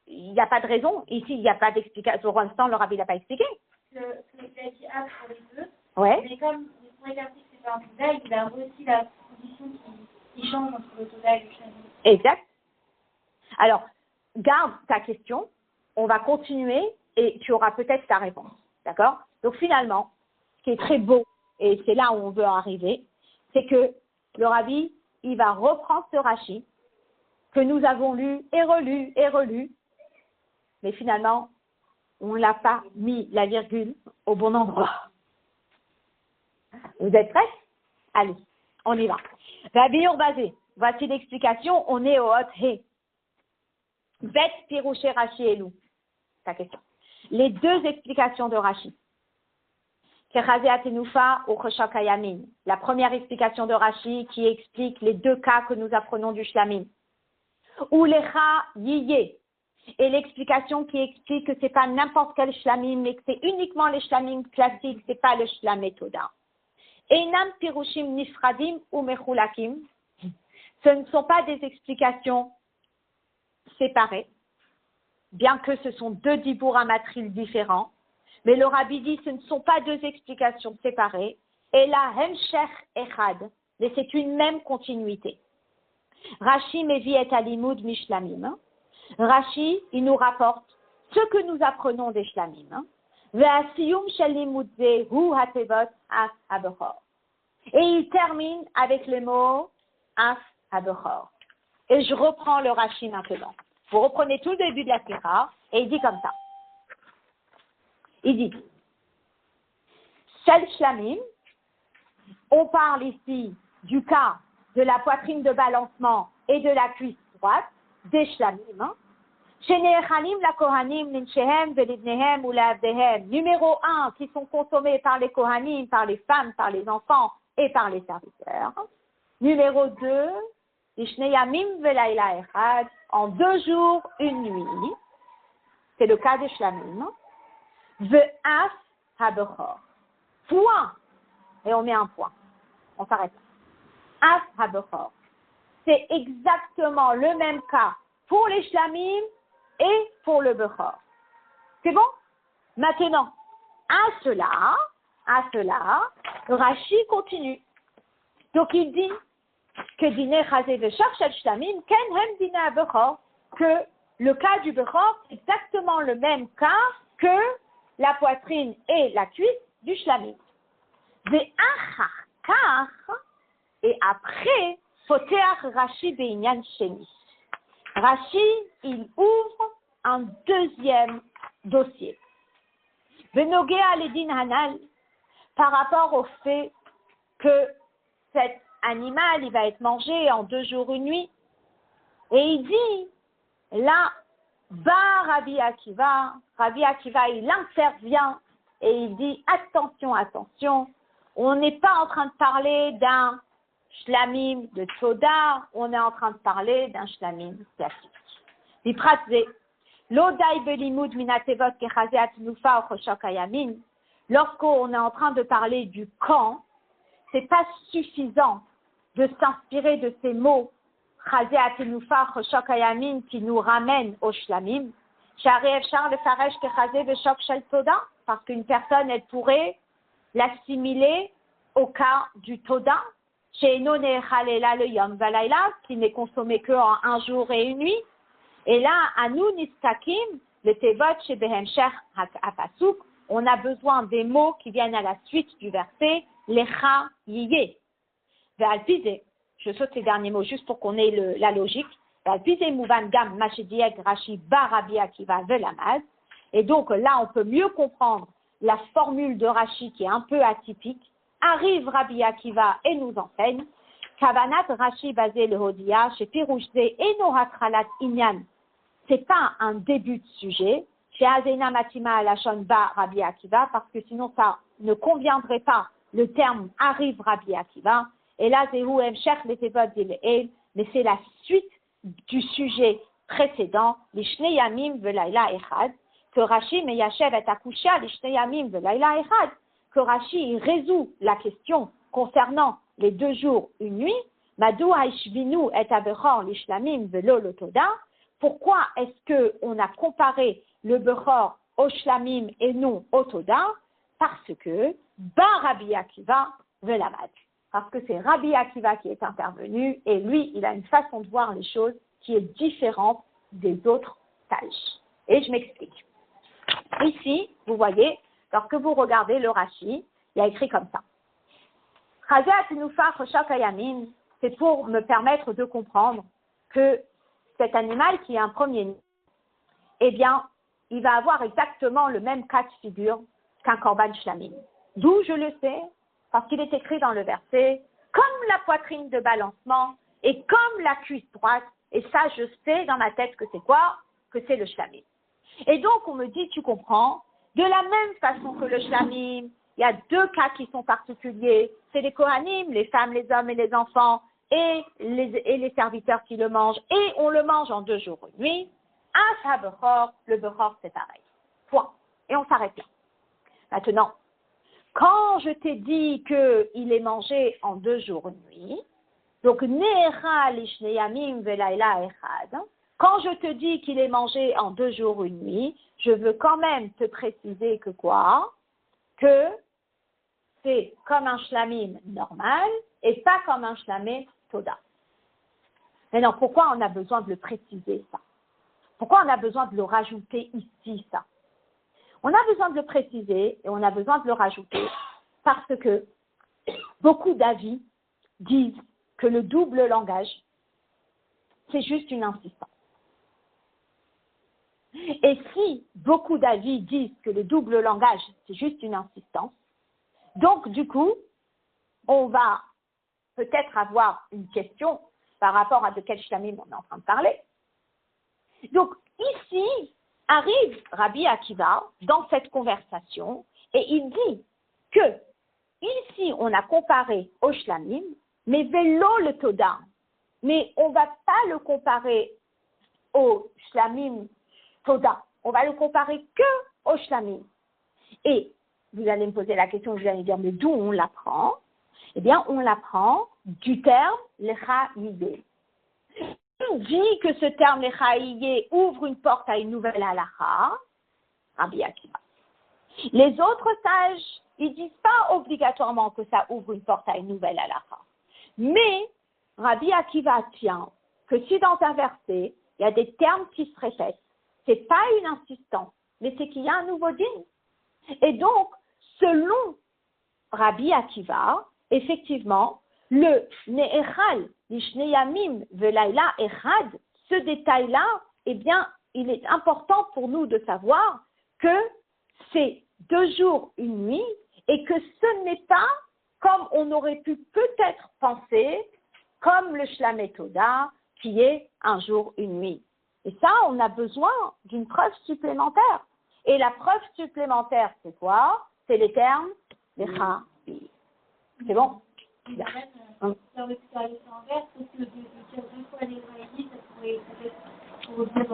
il n'y a pas de raison. Ici, il n'y a pas d'explication. Pour l'instant, le Rabbi n'a pas expliqué. Il a dit A pour les deux. Ouais. Mais comme il pourrait dire que c'est pas un Toda, il a aussi la condition qui change entre le Toda et le Shamim. Exact. Alors, garde ta question. On va continuer et tu auras peut-être ta réponse. D'accord? Donc finalement, ce qui est très beau, et c'est là où on veut arriver, c'est que le Rabbi, il va reprendre ce Rashi que nous avons lu et relu et relu, mais finalement, on ne l'a pas mis la virgule au bon endroit. Vous êtes prêts? Allez, on y va. Rabbi Urbazé, voici l'explication, on est au Hot He. Bet Pirouché Rashi Elou. Ta question. Les deux explications de Rashi. La première explication de Rashi qui explique les deux cas que nous apprenons du shlamim. Ou lecha yiyé. Et l'explication qui explique que c'est pas n'importe quel shlamim, mais que c'est uniquement les shlamim classiques, c'est pas le shlam metoda. Einam pirushim nifradim ou mechulakim. Ce ne sont pas des explications séparées, bien que ce sont deux dibour amatril différents. Mais le Rabbi dit ce ne sont pas deux explications séparées. Et la hemshech echad, mais c'est une même continuité. Rashi mevi et alimud mishlamim. Rashi, il nous rapporte ce que nous apprenons des shlamim. Ve'asiyum shalimud zehu hatevot af habechor. Et il termine avec les mots af habechor. Et je reprends le Rashi maintenant. Vous reprenez tout le début de la Sira et il dit comme ça. Il dit, Shel Shlamim, on parle ici du cas de la poitrine de balancement et de la cuisse droite, des Shlamim, chez Nechanim la Kohanim, Ninshehem, Velibnehem ou la Avdehem, numéro 1, qui sont consommés par les Kohanim, par les femmes, par les enfants et par les serviteurs. Numéro 2, Ishneyamim Velaila Echad, en 2 jours, 1 nuit. C'est le cas des Shlamim. Ve'af habechor. Point. Et on met un point. On s'arrête. Af habechor. C'est exactement le même cas pour les shlamim et pour le bechor. C'est bon? Maintenant, à cela, Rashi continue. Donc il dit que dîner chazé vechor shel shlamim ken hem dîner bechor, que le cas du bechor est exactement le même cas que la poitrine et la cuisse du shlamim. Et après, poteach Rashi beinyan sheni. Rashi, il ouvre un deuxième dossier. Benogea ledin hanal, par rapport au fait que cet animal, il va être mangé en 2 jours, 1 nuit. Et il dit, là, Rabbi Akiva, il intervient et il dit attention, on n'est pas en train de parler d'un shlamim de Toda, on est en train de parler d'un shlamim classique. Lorsqu'on est en train de parler du camp, c'est pas suffisant de s'inspirer de ces mots qui nous ramène au shlamim, parce qu'une personne, elle pourrait l'assimiler au cas du toda, qui n'est consommé qu'en 1 jour et 1 nuit. Et là, à nous, nistakim, le tevot chez behemshech hapasuk, on a besoin des mots qui viennent à la suite du verset, lecha yiyeh. Je saute ces derniers mots juste pour qu'on ait la logique. Et donc là, on peut mieux comprendre la formule de Rashi qui est un peu atypique. Arrive Rabbi Akiva et nous enseigne. Kavanat Rashi basé le Hodia chez Pirouchze et Nohatralat Inyan. C'est pas un début de sujet. Chez Azena Matima Alashon Ba Rabbi Akiva, parce que sinon ça ne conviendrait pas le terme arrive Rabbi Akiva. Et là, c'est où Emshech les Tevot d'Il'el, mais c'est la suite du sujet précédent, l'Ishnei Yamim Velayla Echad, que Rashi Meyashev et Akusha, l'Ishnei Yamim Velayla Echad, que Rashi résout la question concernant les 2 jours, une nuit, Madou Haishvinu et Abechor l'Ishlamim Velo Lotoda, pourquoi est-ce qu'on a comparé le Bechor au Shlamim et non au Toda? Parce que Bar Rabbi Akiva Velamad. Parce que c'est Rabbi Akiva qui est intervenu et lui, il a une façon de voir les choses qui est différente des autres sages. Et je m'explique. Ici, vous voyez, lorsque vous regardez le Rashi, il y a écrit comme ça. C'est pour me permettre de comprendre que cet animal qui est un premier-né, eh bien, il va avoir exactement le même cas de figure qu'un korban shlamim. D'où je le sais, parce qu'il est écrit dans le verset, comme la poitrine de balancement et comme la cuisse droite, et ça je sais dans ma tête que c'est quoi? Que c'est le shlamim. Et donc on me dit, tu comprends, de la même façon que le shlamim, il y a 2 cas qui sont particuliers, c'est les kohanim, les femmes, les hommes et les enfants, et les serviteurs qui le mangent, et on le mange en 2 jours, une nuit. Un bechor, le bechor c'est pareil. Point. Et on s'arrête là. Maintenant, quand je t'ai dit qu'il est mangé en 2 jours, une nuit, donc Ne'echa l'Ishnei Yamim Velayla Echad, quand je te dis qu'il est mangé en 2 jours, une nuit, je veux quand même te préciser que quoi? Que c'est comme un shlamim normal et pas comme un shlamim toda. Maintenant, pourquoi on a besoin de le préciser, ça? Pourquoi on a besoin de le rajouter ici, ça? On a besoin de le préciser et on a besoin de le rajouter parce que beaucoup d'avis disent que le double langage, c'est juste une insistance. Et si beaucoup d'avis disent que le double langage, c'est juste une insistance, donc du coup, on va peut-être avoir une question par rapport à de quel shlamim on est en train de parler. Donc ici, arrive Rabbi Akiva dans cette conversation et il dit que ici, on a comparé au shlamim, mais vélo le toda. Mais on ne va pas le comparer au shlamim toda. On va le comparer que au shlamim. Et vous allez me poser la question, vous allez me dire, mais d'où on l'apprend? Eh bien, on l'apprend du terme l'echaïyé. On dit que ce terme l'echaïyé ouvre une porte à une nouvelle halakha, Rabbi Akiva. Les autres sages, ils disent pas obligatoirement que ça ouvre une porte à une nouvelle halakha. Mais Rabbi Akiva tient que si dans un verset, il y a des termes qui se répètent, c'est pas une insistance, mais c'est qu'il y a un nouveau din. Et donc, selon Rabbi Akiva, effectivement, le Ne'echal, l'Ishnei Yamim Velayla Echad, ce détail-là, eh bien, il est important pour nous de savoir que c'est 2 jours, une nuit, et que ce n'est pas comme on aurait pu peut-être penser, comme le Shlamim Toda, qui est 1 jour, une nuit. Et ça, on a besoin d'une preuve supplémentaire. Et la preuve supplémentaire, c'est quoi? C'est les termes des Chabi. C'est bon? Dans le tutoriel envers, parce que de dire 2 fois les raïs, ça pourrait peut-être pour dire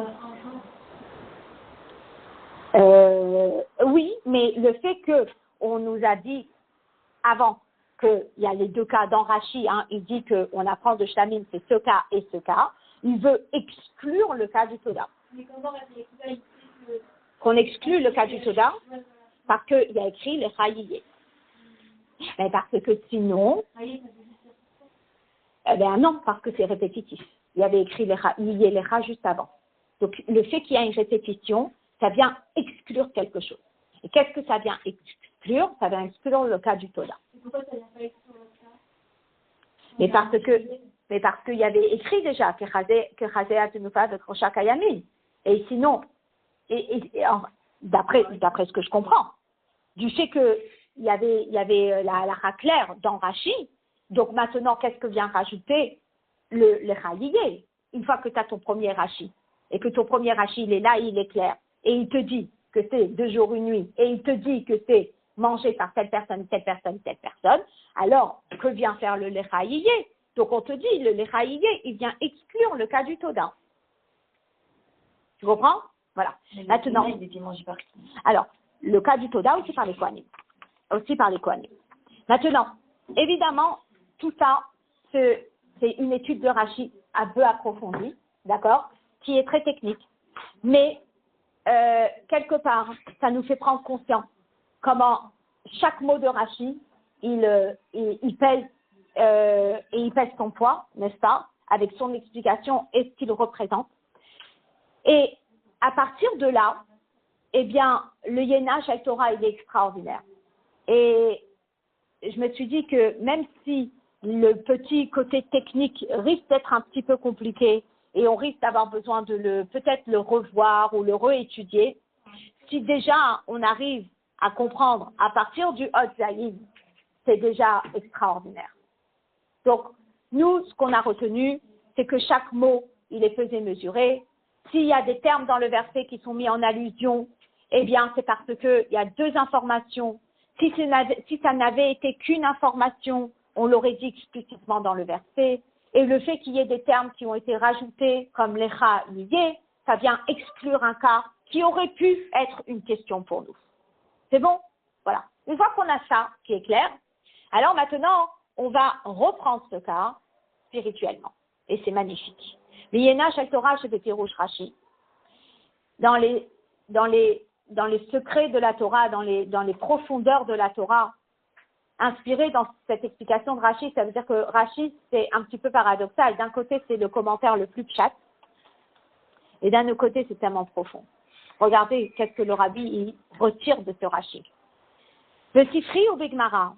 1 jour. Oui, mais le fait qu'on nous a dit avant qu'il y a les 2 cas dans Rashi, il dit qu'on apprend de Shlamim, c'est ce cas et ce cas, il veut exclure le cas du Toda. Mais comment il Qu'on exclut le cas du Toda parce qu'il y a écrit les Chaïyé. Mais parce que sinon, eh bien non, parce que c'est répétitif. Il y avait écrit les Chaïyé, les Cha juste avant. Donc le fait qu'il y a une répétition, ça vient exclure quelque chose. Et qu'est-ce que ça vient exclure? Ça vient exclure le cas du Toda. Pourquoi ça vient pas exclure le cas? Mais parce qu'il y avait écrit déjà que Chazé Atunufa de Krosha Kayamin. Et sinon, d'après ce que je comprends, du fait qu'il y avait la halakha claire dans Rashi, donc maintenant, qu'est-ce que vient rajouter le Chaïyé? Une fois que tu as ton premier Rashi, et que ton premier Rashi, il est là, il est clair, et il te dit que c'est 2 jours, une nuit, et il te dit que c'est mangé par telle personne, telle personne, telle personne, alors que vient faire le Chaïyé? Donc on te dit, le Lechaïye, il vient exclure le cas du Toda. Tu comprends? Voilà. Maintenant, il était mangé par qui? alors, le cas du Toda aussi par les Kohanim. Maintenant, évidemment, tout ça, c'est une étude de Rashi un peu approfondie, d'accord, qui est très technique. Mais, quelque part, ça nous fait prendre conscience comment chaque mot de Rashi, il pèse, et il pèse son poids, n'est-ce pas, avec son explication et ce qu'il représente. Et à partir de là, eh bien, le Yéna Shel Torah, il est extraordinaire. Et je me suis dit que même si le petit côté technique risque d'être un petit peu compliqué et on risque d'avoir besoin de peut-être le revoir ou le réétudier, si déjà on arrive à comprendre à partir du Hod Zayin, c'est déjà extraordinaire. Donc, nous, ce qu'on a retenu, c'est que chaque mot, il est pesé, mesuré. S'il y a des termes dans le verset qui sont mis en allusion, eh bien, c'est parce qu'il y a deux informations. Si ça n'avait été qu'une information, on l'aurait dit explicitement dans le verset. Et le fait qu'il y ait des termes qui ont été rajoutés, comme l'Echa Yé, ça vient exclure un cas qui aurait pu être une question pour nous. C'est bon? Voilà. Une fois qu'on a ça qui est clair, alors maintenant, on va reprendre ce cas spirituellement. Et c'est magnifique. L'Yéna Shel Torah chez Pirush Rashi. Dans les secrets de la Torah, dans les profondeurs de la Torah, inspiré dans cette explication de Rashi, ça veut dire que Rashi, c'est un petit peu paradoxal. D'un côté, c'est le commentaire le plus pshat, et d'un autre côté, c'est tellement profond. Regardez qu'est-ce que le Rabbi il retire de ce Rashi. Le Sifri ou Gemara.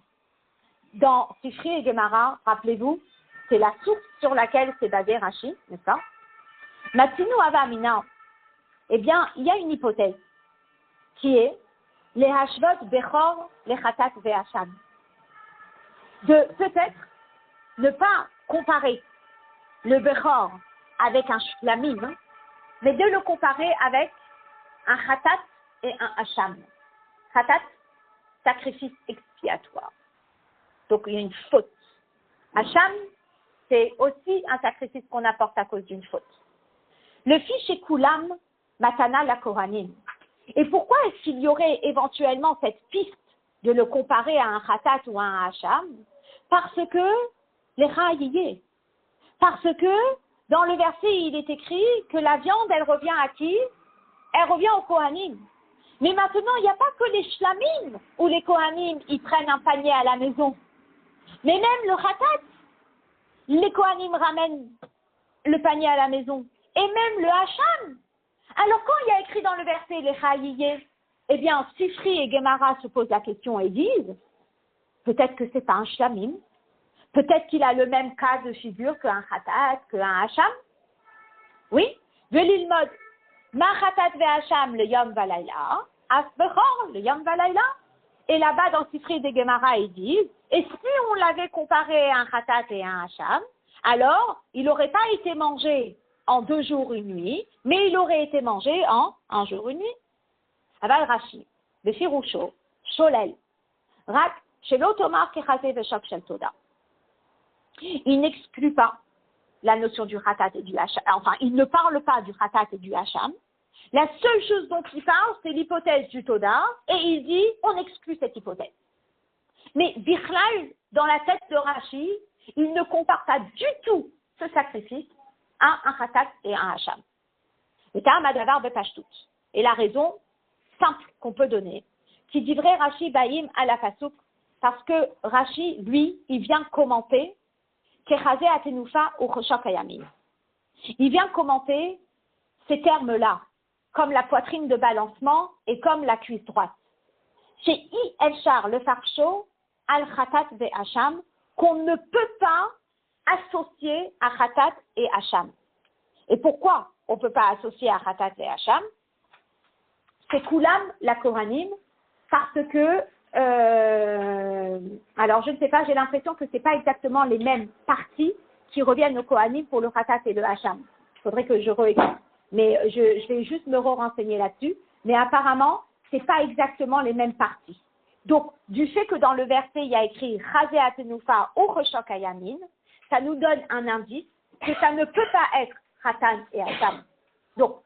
Dans Sifri et Gemara, rappelez-vous, c'est la source sur laquelle s'est basé Rashi, n'est-ce pas? Matinu Ava Amina. Eh bien, il y a une hypothèse qui est les Hashvot Bechor, les Chatat Ve'Hasham. De peut-être ne pas comparer le Bechor avec un Shlamim, mais de le comparer avec un Chatat et un Hasham. Chatat, sacrifice expiatoire. Donc, il y a une faute. Hasham, c'est aussi un sacrifice qu'on apporte à cause d'une faute. Le fiche est Koulam, Matana la Kohanim. Et pourquoi est-ce qu'il y aurait éventuellement cette piste de le comparer à un Khatat ou à un Hasham? Parce que les Ra'ayiyé. Parce que dans le verset, il est écrit que la viande, elle revient à qui? Elle revient aux Kohanim. Mais maintenant, il n'y a pas que les Shlamim où les Kohanim, ils prennent un panier à la maison. Mais même le Khatat, les Kohanim ramènent le panier à la maison. Et même le Hacham. Alors quand il y a écrit dans le verset les Chayiyé, eh bien Sifri et Gemara se posent la question et disent, peut-être que c'est pas un Shlamim, peut-être qu'il a le même cas de figure qu'un Khatat, qu'un Hacham. Oui, Velilmod, Ma Khatat ve Hacham le Yom Valayla, Asbechor le Yom Valayla. Et là-bas dans Sifri et Gemara ils disent, et si on l'avait comparé à un Khatat et un Hacham, alors il n'aurait pas été mangé en 2 jours, 1 nuit, mais il aurait été mangé en 1 jour, 1 nuit. Aval Rashi, Befirusho, Sholel, Rak, Shelo Tomar Kechazé Veshok Shel Toda. Il n'exclut pas la notion du Khatat et du Hacham. Enfin, il ne parle pas du Khatat et du Hacham. La seule chose dont il parle, c'est l'hypothèse du Toda, et il dit, on exclut cette hypothèse. Mais Bichlal, dans la tête de Rashi, il ne compare pas du tout ce sacrifice à un Khatat et un Hacham. Et la raison simple qu'on peut donner, qui dit vrai Rashi Baïm à la Pasuk, parce que Rashi, lui, il vient commenter Kechazé Atenufa ou Choshok Hayamin. Il vient commenter ces termes-là, comme la poitrine de balancement et comme la cuisse droite. Chez I Elchar le Farcho, Al Khatat ve Hacham, qu'on ne peut pas associé à Khatat et Hacham. Et pourquoi on ne peut pas associer à Khatat et Hacham? C'est Koulam, la Kohanim, parce que, alors je ne sais pas, j'ai l'impression que ce n'est pas exactement les mêmes parties qui reviennent aux Kohanim pour le Khatat et le Hacham. Il faudrait que je réécris. Mais je vais juste me renseigner là-dessus. Mais apparemment, ce n'est pas exactement les mêmes parties. Donc, du fait que dans le verset, il y a écrit Chazé Atenufa ou Choshok Hayamin, ça nous donne un indice que ça ne peut pas être Khatan et Hacham. Donc,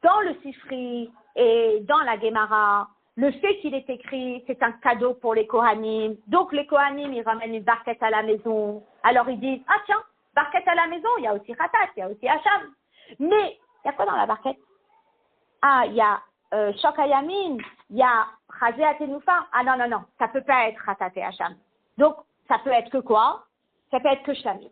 dans le Sifri et dans la Gemara, le fait qu'il est écrit, c'est un cadeau pour les Kohanim. Donc, les Kohanim, ils ramènent une barquette à la maison. Alors, ils disent, ah tiens, barquette à la maison, il y a aussi Khatat, il y a aussi Hacham. Mais, il y a quoi dans la barquette? Ah, il y a Shok Hayamin, il y a Chazé Atenoufa. Ah non, non, non, ça peut pas être Khatat et Hacham. Donc, ça peut être que quoi? Ça peut être que Shlamim.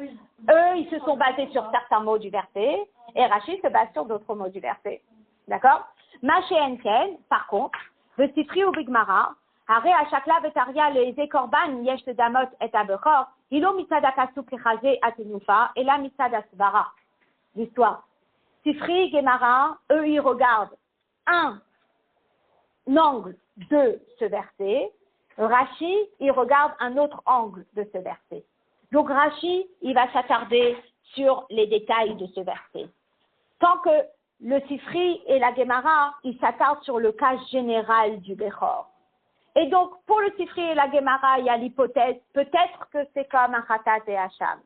Eux, ils se sont basés sur certains mots du verset, et Rashi se base sur d'autres mots du verset. D'accord? Maché Enken, par contre, le Sifri ou Bigmara, Hare Ashakla Vetaria le Korban Yesh Damot et Abechor, Ilo Mitzad Akasuk Chazé Atenoufa, et la Mitzad Asvara. L'histoire. Sifri, Gemara, eux, ils regardent un angle de ce verset. Rashi, il regarde un autre angle de ce verset. Donc Rashi, il va s'attarder sur les détails de ce verset. Tant que le Sifri et la Gemara, ils s'attardent sur le cas général du Bechor. Et donc, pour le Sifri et la Gemara, il y a l'hypothèse, peut-être que c'est comme un Khatat et Hacham.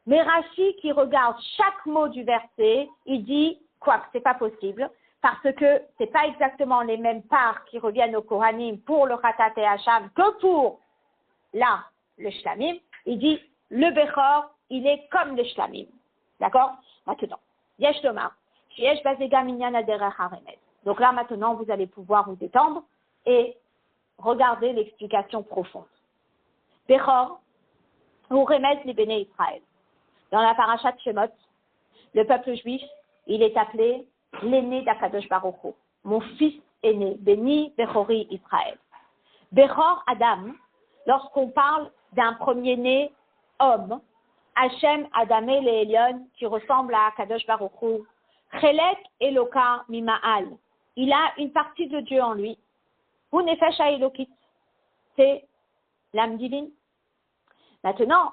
Mais Rashi, qui regarde chaque mot du verset, il dit, quoi que c'est pas possible, parce que c'est pas exactement les mêmes parts qui reviennent au Kohanim pour le Khatat et Hacham que pour, là, le Shlamim. Il dit, le Bechor, il est comme le Shlamim. D'accord? Maintenant, Yesh Lomar, Yesh Bazega Minyan Aderech HaRemez. Donc là, maintenant, vous allez pouvoir vous détendre et regarder l'explication profonde. Bechor, ou Remez les Béné Israël. Dans la parashat Shemot, le peuple juif, il est appelé l'aîné d'Akadosh Baruch Hu. Mon fils aîné, Béni Bechori Israël. Bechor Adam, lorsqu'on parle d'un premier-né homme, Hachem Adamé le Elion, qui ressemble à Akadosh Baruch Hu, Chelek Eloka Mima'al, il a une partie de Dieu en lui. Hu Nefesh Elokit, c'est l'âme divine. Maintenant,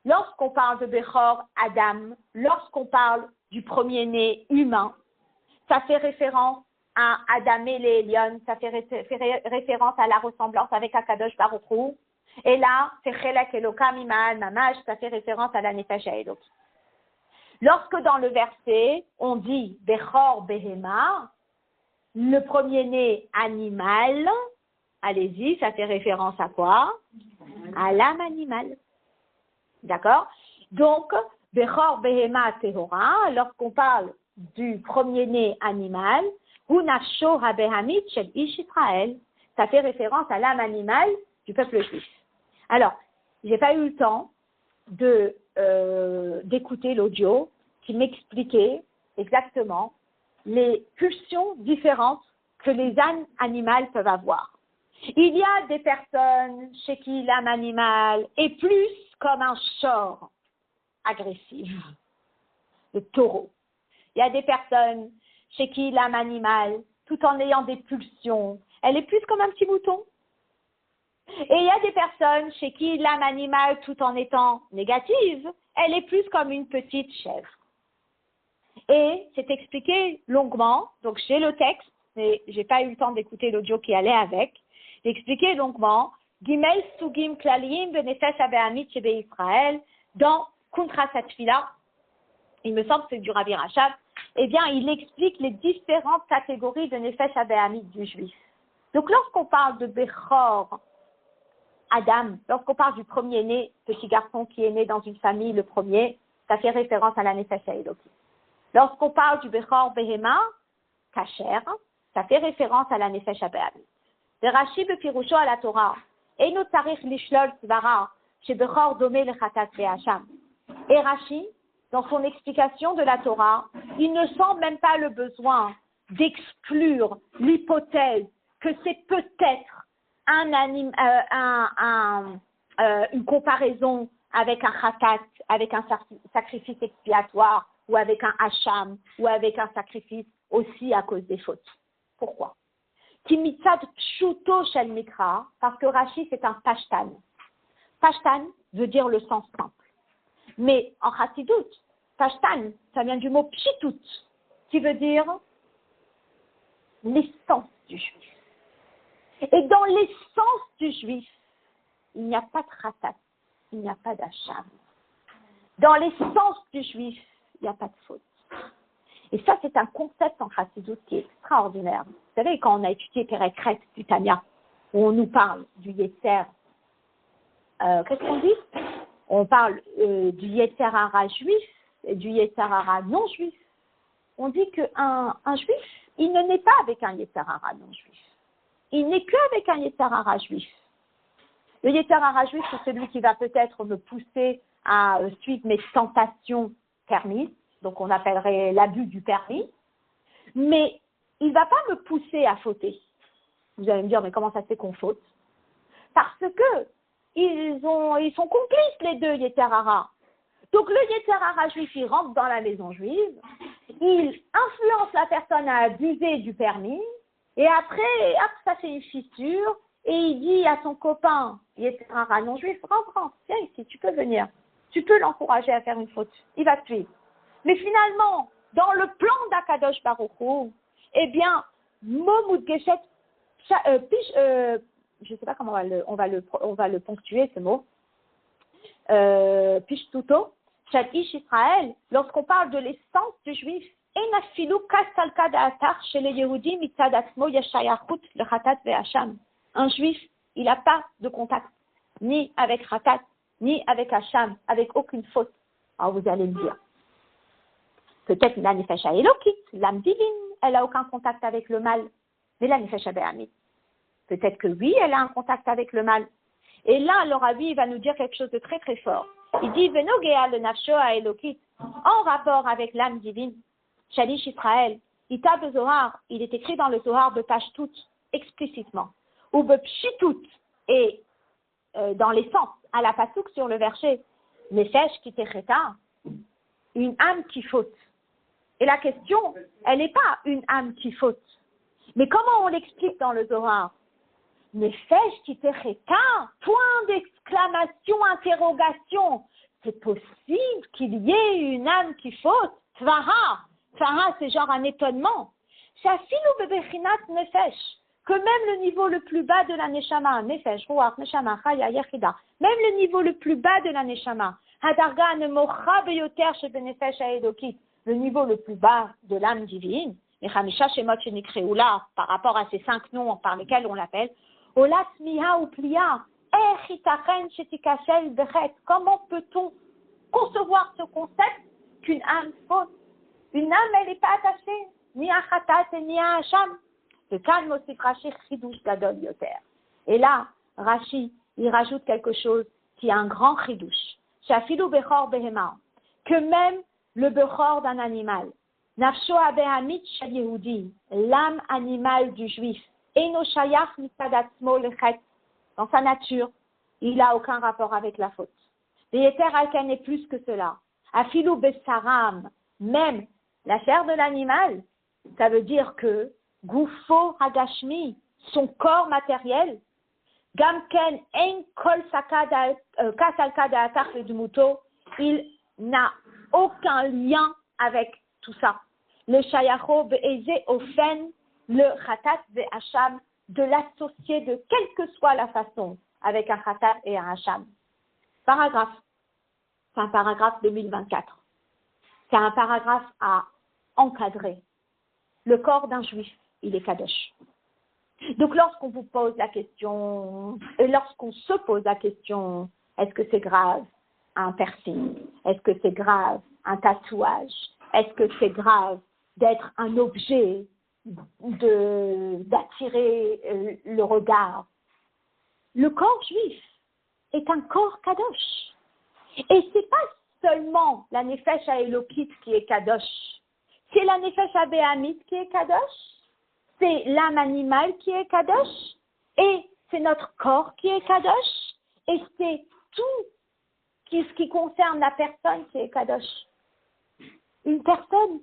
lorsqu'on parle de Bechor Adam, lorsqu'on parle du premier-né humain, ça fait référence à Adam et les Elion, ça fait référence à la ressemblance avec Akadosh Baruch Hu. Et là, c'est Chelek Eloka Mima'al Mamash, ça fait référence à la Nefesh Elokit. Lorsque dans le verset, on dit Bechor Behema, le premier-né animal, allez-y, ça fait référence à quoi? À l'âme animale. D'accord? Donc, Bechor Behema Tehora, lorsqu'on parle du premier-né animal, Hu Nafsho HaBehamit Shel Ish Israël, ça fait référence à l'âme animale du peuple juif. Alors, j'ai pas eu le temps d'écouter l'audio qui m'expliquait exactement les pulsions différentes que les âmes animales peuvent avoir. Il y a des personnes chez qui l'âme animale est plus comme un shor agressif, le taureau. Il y a des personnes chez qui l'âme animale, tout en ayant des pulsions, elle est plus comme un petit mouton. Et il y a des personnes chez qui l'âme animale, tout en étant négative, elle est plus comme une petite chèvre. Et c'est expliqué longuement, donc j'ai le texte, mais j'ai pas eu le temps d'écouter l'audio qui allait avec. J'ai expliqué longuement, Gimel Sugim Klalim Benefesh Abehamit Shebe Israël, dans Kuntra Satfila, il me semble que c'est du Rabbi Rachab, eh bien, il explique les différentes catégories de Nefesh Abehamit du juif. Donc, lorsqu'on parle de Bechor Adam, lorsqu'on parle du premier-né, petit garçon qui est né dans une famille, le premier, ça fait référence à la Nefesh Elokit. Lorsqu'on parle du Bechor Behema, Kacher, ça fait référence à la Nefesh Abehamit. De Rashi Bepirusho à la Torah, Eino Tsarich Lishlol Tzvara, chez Bechor Domé le Khatat Ve'Hacham. Et Rashi, dans son explication de la Torah, il ne sent même pas le besoin d'exclure l'hypothèse que c'est peut-être une comparaison avec un khatat, avec un sacrifice expiatoire, ou avec un hacham, ou avec un sacrifice aussi à cause des fautes. Pourquoi? Kimitzad pshuto shel mikra, parce que Rashi c'est un pashtan. Pashtan veut dire le sens simple. Mais en Chassidut, pashtan, ça vient du mot pshitut, qui veut dire l'essence du juif. Et dans l'essence du juif, il n'y a pas de khatat, il il n'y a pas d'Hacham. Dans l'essence du juif, il n'y a pas de faute. Et ça, c'est un concept en Chassidut qui est extraordinaire. Vous savez, quand on a étudié Pérekret du Tanya, où on nous parle du Yetzer, qu'est-ce qu'on dit? On parle du Yetzer Hara juif et du Yetzer Hara non juif. On dit qu'un juif, il ne naît pas avec un Yetzer Hara non juif. Il n'est qu'avec un Yetzer Hara juif. Le Yetzer Hara juif, c'est celui qui va peut-être me pousser à suivre mes tentations permises, donc on appellerait l'abus du permis, mais il ne va pas me pousser à fauter. Vous allez me dire, mais comment ça se fait qu'on faute? Parce que ils sont complices, les deux Yetzer Hara. Donc le Yetzer Hara juif, il rentre dans la maison juive, il influence la personne à abuser du permis, et après, ça fait une fissure, et il dit à son copain, Yetzer Hara non juif, rentre, viens ici, tu peux venir. Tu peux l'encourager à faire une faute, il va te suivre. Mais finalement, dans le plan d'Akadosh Baruch Hu, eh bien, Momud Geshet, je ne sais pas comment on va le ponctuer, ce mot, Pishtuto, Shad Ish Israël, lorsqu'on parle de l'essence du juif, un juif, il n'a pas de contact, ni avec Khatat, ni avec Hacham, avec aucune faute. Alors vous allez me dire, peut-être la Nefesh Elokit, l'âme divine, elle n'a aucun contact avec le mal, mais la Nefesh Behamit, peut-être que oui, elle a un contact avec le mal. Et là, le Rabbi va nous dire quelque chose de très très fort. Il dit, Venogea le Nafsho Elokit, en rapport avec l'âme divine, Shalish Israël, Ita Bezohar, il est écrit dans le Zohar de Pashtout, explicitement, ou Bepshitut, et dans l'essence, à la pasouk sur le verset, Nefesh Kitecheta, une âme qui faute. Et la question, elle n'est pas une âme qui faute. Mais comment on l'explique dans le Zohar? Nefesh Kitecheta, point d'exclamation, interrogation. C'est possible qu'il y ait une âme qui faute? Tvara, c'est genre un étonnement. Shafilu bebechinat nefesh. Que même le niveau le plus bas de la neshama, nefesh, ruach, neshama, chaya, yachida, même le niveau le plus bas de la neshama, hadarga nemocha beyoter shebenefesh haedokit, le niveau le plus bas de l'âme divine, les chamisha shemot shenikreula, par rapport à ces 5 noms par lesquels on l'appelle, olat miha ou plia, echitachen shetikashel bechet, comment peut-on concevoir ce concept qu'une âme faute? Une âme, elle n'est pas attachée, ni à Khatat ni à Hacham. Le calme aussi Rashi chidouche gadol yoter. Et là, Rashi, il rajoute quelque chose qui a un grand chidouche. Shafilu bechor behema, que même le bechor d'un animal, nafsho abehamit shel Yehudi, l'âme animale du juif, eno shayach mitadatzmo lechet, dans sa nature, il n'a aucun rapport avec la faute. Veyeter alken est plus que cela. Afilu besaram, même la chair de l'animal, ça veut dire que Gufo Hagashmi, son corps matériel, Gamken En Kol Kasalka Da'atar Dumuto, il n'a aucun lien avec tout ça. Le Shayacho Be'eze Ofen, le Khatat Ve'acham, de l'associer de quelle que soit la façon avec un Khatat et un Hacham. Paragraphe, c'est un paragraphe 2024. C'est un paragraphe à encadrer. Le corps d'un juif, il est kadosh. Donc lorsqu'on vous pose la question, et lorsqu'on se pose la question, est-ce que c'est grave un piercing? Est-ce que c'est grave un tatouage? Est-ce que c'est grave d'être un objet d'attirer le regard? Le corps juif est un corps kadosh. Et c'est pas seulement la nefesh haelokit qui est kadosh. C'est la nefesh habehamit qui est kadosh. C'est l'âme animale qui est kadosh. Et c'est notre corps qui est kadosh. Et c'est tout ce qui concerne la personne qui est kadosh. Une personne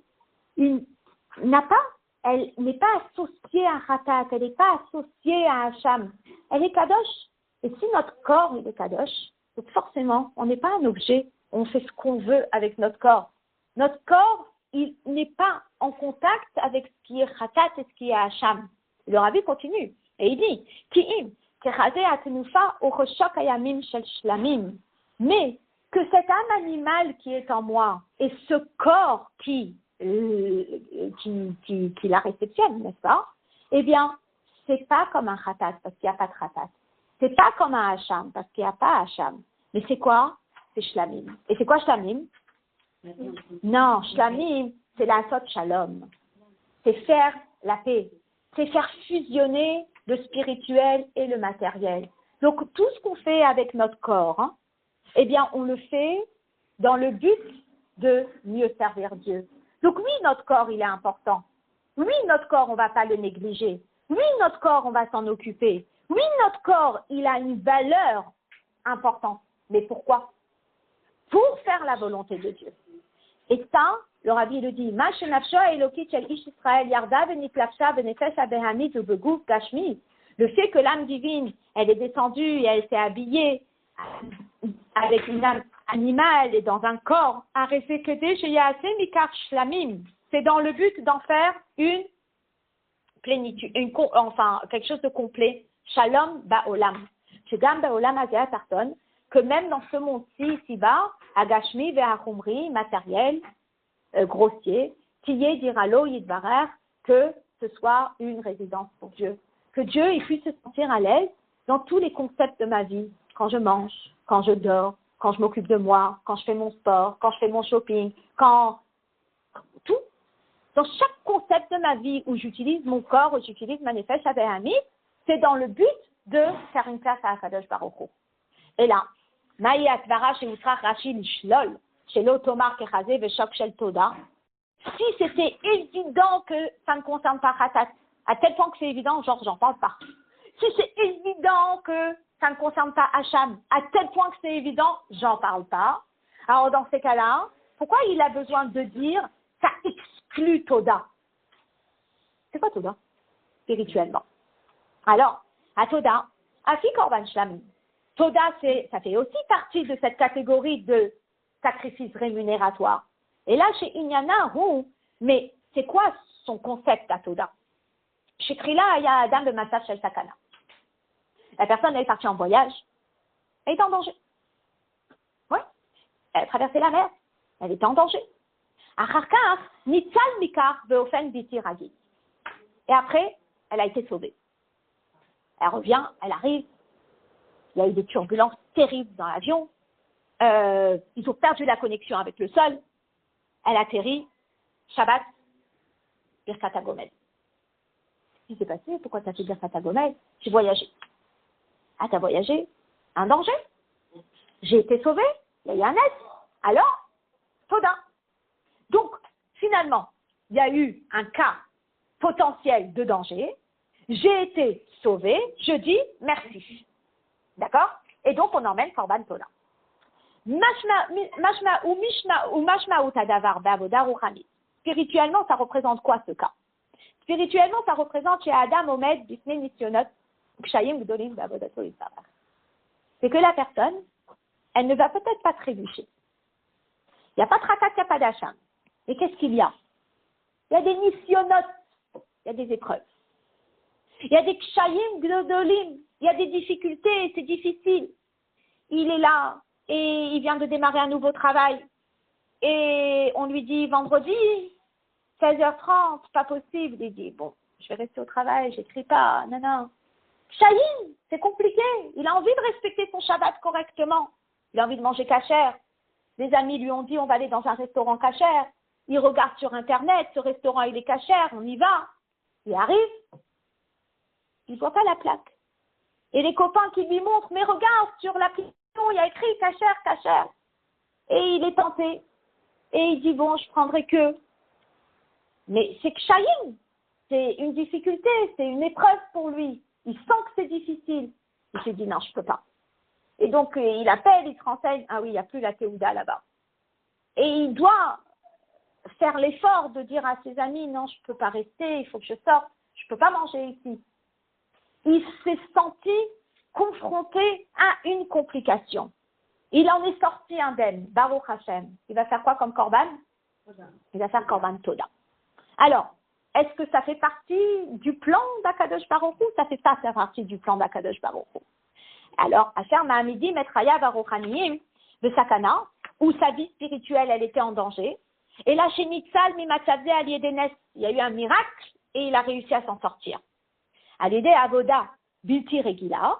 elle n'est pas associée à Khatat, elle n'est pas associée à Hacham. Elle est kadosh. Et si notre corps il est kadosh, donc forcément, on n'est pas un objet, on fait ce qu'on veut avec notre corps. Notre corps, il n'est pas en contact avec ce qui est Khatat et ce qui est Hacham. Le Rabbi continue, et il dit, Ki'im, Kechazeh Atenufa Uchoshok Hayamim Shel Shlamim. Mais que cette âme animale qui est en moi et ce corps qui la réceptionne, n'est-ce pas? Eh bien, c'est pas comme un khatat parce qu'il n'y a pas de khatat. C'est pas comme un hacham parce qu'il n'y a pas hacham. Mais c'est quoi? C'est shlamim. Et c'est quoi shlamim? Non, shlamim, c'est la sot shalom. C'est faire la paix. C'est faire fusionner le spirituel et le matériel. Donc, tout ce qu'on fait avec notre corps, hein, eh bien, on le fait dans le but de mieux servir Dieu. Donc, oui, notre corps, il est important. Oui, notre corps, on ne va pas le négliger. Oui, notre corps, on va s'en occuper. Oui, notre corps, il a une valeur importante. Mais pourquoi? Pour faire la volonté de Dieu. Et ça, le rabbi le dit, le fait que l'âme divine, elle est descendue et elle s'est habillée avec une âme animale et dans un corps, c'est dans le but d'en faire une plénitude, enfin quelque chose de complet. Shalom ba'olam. Shegam ba'olam azeh personne, que même dans ce monde-ci, ici-bas, agashmi ve'achumri, matériel, grossier, tiye diralo yidbarer, que ce soit une résidence pour Dieu. Que Dieu il puisse se sentir à l'aise dans tous les concepts de ma vie, quand je mange, quand je dors, quand je m'occupe de moi, quand je fais mon sport, quand je fais mon shopping, quand tout. Dans chaque concept de ma vie où j'utilise mon corps, où j'utilise ma nefesh habéhamit, c'est dans le but de faire une place à Akadosh Baruch Hu. Et là, Maï Akbara chez Utrach Rachid Shlol, chez l'Otomar Kechazé Veshok Shel Toda, si c'était évident que ça ne concerne pas Khatat, à tel point que c'est évident, genre j'en parle pas. Si c'est évident que ça ne concerne pas Hacham, à tel point que c'est évident, j'en parle pas. Alors dans ces cas-là, pourquoi il a besoin de dire ça exclut Toda? C'est quoi Toda? Spirituellement. Alors, à Toda, Afi Korban Shlamim. Toda, ça fait aussi partie de cette catégorie de sacrifice rémunératoire. Et là, chez Inyana, mais c'est quoi son concept à Toda? Chez Krila, il y a Adam de Massaf Shel Sakana. La personne est partie en voyage, elle est en danger. Oui, elle a traversé la mer, elle était en danger. Acharkar, Nitzal Mikar Beofen Biti Ragi. Et après, elle a été sauvée. Elle revient, elle arrive. Il y a eu des turbulences terribles dans l'avion. Ils ont perdu la connexion avec le sol. Elle atterrit. Shabbat, Birkat HaGomel. Qu'est-ce qui s'est passé? Pourquoi tu as fait Birkat HaGomel? J'ai voyagé. Ah, tu as voyagé? Un danger? J'ai été sauvée? Il y a eu un aide. Alors, Toda. Donc, finalement, il y a eu un cas potentiel de danger. J'ai été sauvée. Je dis merci. D'accord? Et donc, on emmène Korban Toda. Spirituellement, ça représente quoi ce cas? Spirituellement, ça représente chez Adam Omed, Disney, Nisyonot, Kshayim, Gdolim, Bavodato, Issabar. C'est que la personne, elle ne va peut-être pas trébucher. Il n'y a pas de ratat, il n'y a pas d'acham. Et qu'est-ce qu'il y a? Il y a des Nisyonot, il y a des épreuves. Il y a des Kshayim, Gdolim, il y a des difficultés, c'est difficile. Il est là et il vient de démarrer un nouveau travail. Et on lui dit vendredi, 16h30, pas possible. Il dit, bon, je vais rester au travail, j'écris pas, non. Kshayim, c'est compliqué. Il a envie de respecter son Shabbat correctement. Il a envie de manger kasher. Les amis lui ont dit, on va aller dans un restaurant kasher. Il regarde sur Internet, ce restaurant il est kasher, on y va. Il arrive, il ne voit pas la plaque. Et les copains qui lui montrent, mais regarde, sur l'application, il y a écrit kasher. Et il est tenté. Et il dit, bon, je prendrai que. Mais c'est Kshayim. C'est une difficulté, c'est une épreuve pour lui. Il sent que c'est difficile. Il s'est dit, non, je ne peux pas. Et donc, il appelle, il se renseigne. Ah oui, il n'y a plus la Théouda là-bas. Et il doit faire l'effort de dire à ses amis, non, je ne peux pas rester, il faut que je sorte. Je ne peux pas manger ici. Il s'est senti confronté à une complication. Il en est sorti indemne, Baruch Hashem. Il va faire quoi comme Korban? Il va faire Korban Toda. Alors, est-ce que ça fait partie du plan d'Akadosh Baruch Hu? Ça fait pas partie du plan d'Akadosh Baruch Hu. Alors, Asher Ma'amidi Metraya Baruch Haniyim, de sakana, où sa vie spirituelle, elle était en danger. Et là, chez Nitzal, Mimatzavze, Aliedenes, il y a eu un miracle et il a réussi à s'en sortir. Aliede Avoda, Bilti Regila,